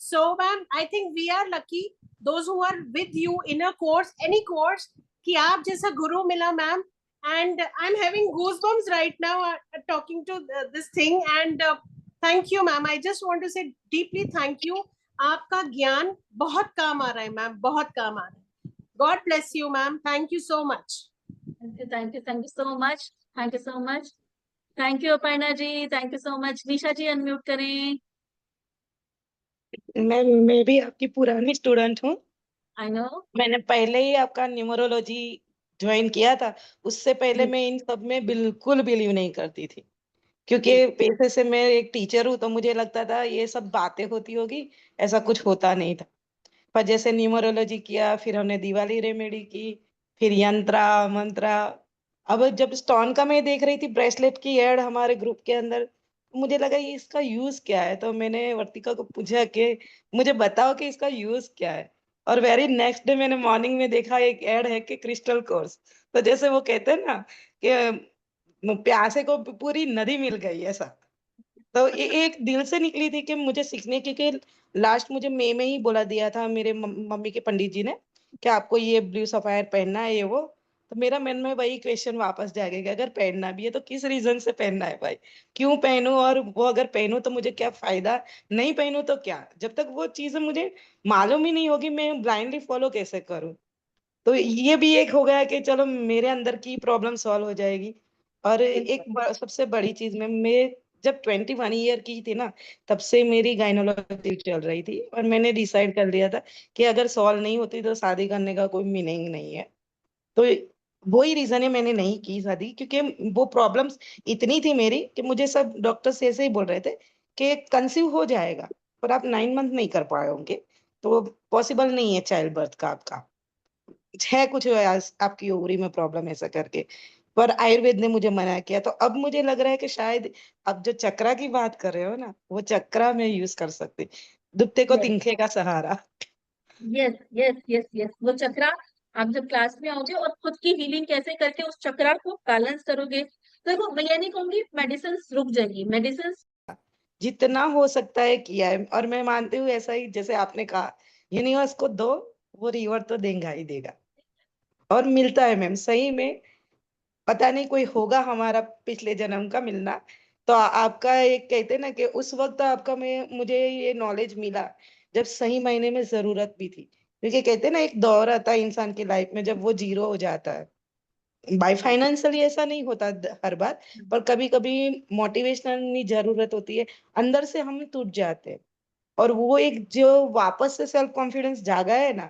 S2: So ma'am, I think we are lucky, those who are with you in a course, any course, कि आप जैसा guru मिला ma'am, and I'm having goosebumps right now talking to this thing, and thank you ma'am. I just want to say deeply thank you. आपका ज्ञान बहुत काम आ रहा है मैम, बहुत काम आ रहा है. God bless you मैम, thank you so much.
S1: Thank you so much, thank you so much, thank you Aparna ji, thank you so much. Nisha ji unmute करें।
S3: मैं भी आपकी पुरानी स्टूडेंट हूँ।
S1: I know.
S3: मैंने पहले ही आपका न्यूमरोलॉजी ज्वाइन किया था। उससे पहले मैं इन सब में बिल्कुल बिलीव नहीं करती थी, क्योंकि पैसे से मैं एक टीचर हूँ, तो मुझे लगता था ये सब बातें होती होगी, ऐसा कुछ होता नहीं था। पर जैसे न्यूमरोलॉजी किया, फिर हमने दिवाली रेमेडी की, फिर यंत्रा मंत्रा, अब जब स्टोन का मैं देख रही थी ब्रेसलेट की ऐड हमारे ग्रुप के अंदर, मुझे लगा ये इसका यूज क्या है। तो मैंने वर्तिका को पूछा कि मुझे बताओ कि इसका यूज क्या है। और वेरी नेक्स्ट डे मैंने मॉर्निंग में देखा एक ऐड है कि क्रिस्टल कोर्स। तो जैसे वो कहते हैं ना कि प्यासे को पूरी नदी मिल गई ऐसा। तो ये एक दिल से निकली थी कि मुझे सीखने की, कि लास्ट मुझे मई में ही बोला दिया था मेरे मम्मी के पंडित जी ने कि आपको ये ब्लू सफायर पहनना है, ये वो। तो मेरा मन में वही क्वेश्चन वापस जाएगा कि अगर पहनना भी है तो किस रीजन से पहनना है भाई, क्यों पहनूं, और वो अगर पहनूं तो मुझे क्या फायदा, नहीं पहनूं तो क्या। जब तक वो चीजें मुझे मालूम ही नहीं होगी, मैं ब्लाइंडली फॉलो कैसे करूं। तो ये भी एक हो गया कि चलो मेरे अंदर की प्रॉब्लम सॉल्व हो जाएगी। और एक सबसे बड़ी चीज में, मैं जब 21 ईयर की थी ना, तब से मेरी गायनोलॉजी चल रही थी, और मैंने डिसाइड कर लिया था कि अगर सॉल्व नहीं होती तो शादी करने का कोई मीनिंग नहीं है। तो वही रीजन है मैंने नहीं की शादी, क्योंकि वो प्रॉब्लम्स इतनी थी मेरी कि मुझे सब डॉक्टर्स ऐसे ही बोल रहे थे कि कंसीव हो जाएगा, पर आप 9 मंथ नहीं कर पाओगे, तो पॉसिबल नहीं है चाइल्ड बर्थ का आपका, है कुछ आपकी ओवरी में प्रॉब्लम ऐसा करके। पर आयुर्वेद ने मुझे मना किया। तो अब मुझे लग रहा है कि शायद अब जो चक्रा की बात कर रहे हो ना, वो चक्रा में यूज कर सकते, दुत्ते को
S1: यस
S3: तिनके का सहारा।
S1: यस यस यस यस, वो चक्रा आप जब क्लास में आओगे और खुद की हीलिंग कैसे करके उस चक्रा को बैलेंस करोगे, तो देखो मैं ये नहीं कहूंगी मेडिसिन रुक जाएगी, मेडिसिन
S3: जितना हो सकता है किया है, और मैं मानती हूँ ऐसा ही जैसे आपने कहा, यूनिवर्स को दो, वो रिवर तो देगा ही देगा। और मिलता है मैम सही में। पता नहीं कोई होगा हमारा पिछले जन्म का मिलना। तो आपका एक कहते हैं ना कि उस वक्त आपका मैं मुझे ये नॉलेज मिला जब सही मायने में जरूरत भी थी, क्योंकि कहते हैं ना एक दौर आता है इंसान की लाइफ में जब वो जीरो हो जाता है। बाय फाइनेंशियली ऐसा नहीं होता हर बार, पर कभी कभी मोटिवेशनल जरूरत होती है, अंदर से हम टूट जाते हैं। और वो एक जो वापस से सेल्फ कॉन्फिडेंस जागा है ना,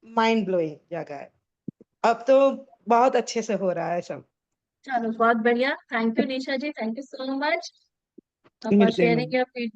S3: माइंड ब्लोइंग जागा है। अब तो बहुत अच्छे से हो रहा है सब।
S1: चलो बहुत बढ़िया, thank you Nisha ji, thank you so much for
S3: मिलते हैं।
S1: Sharing your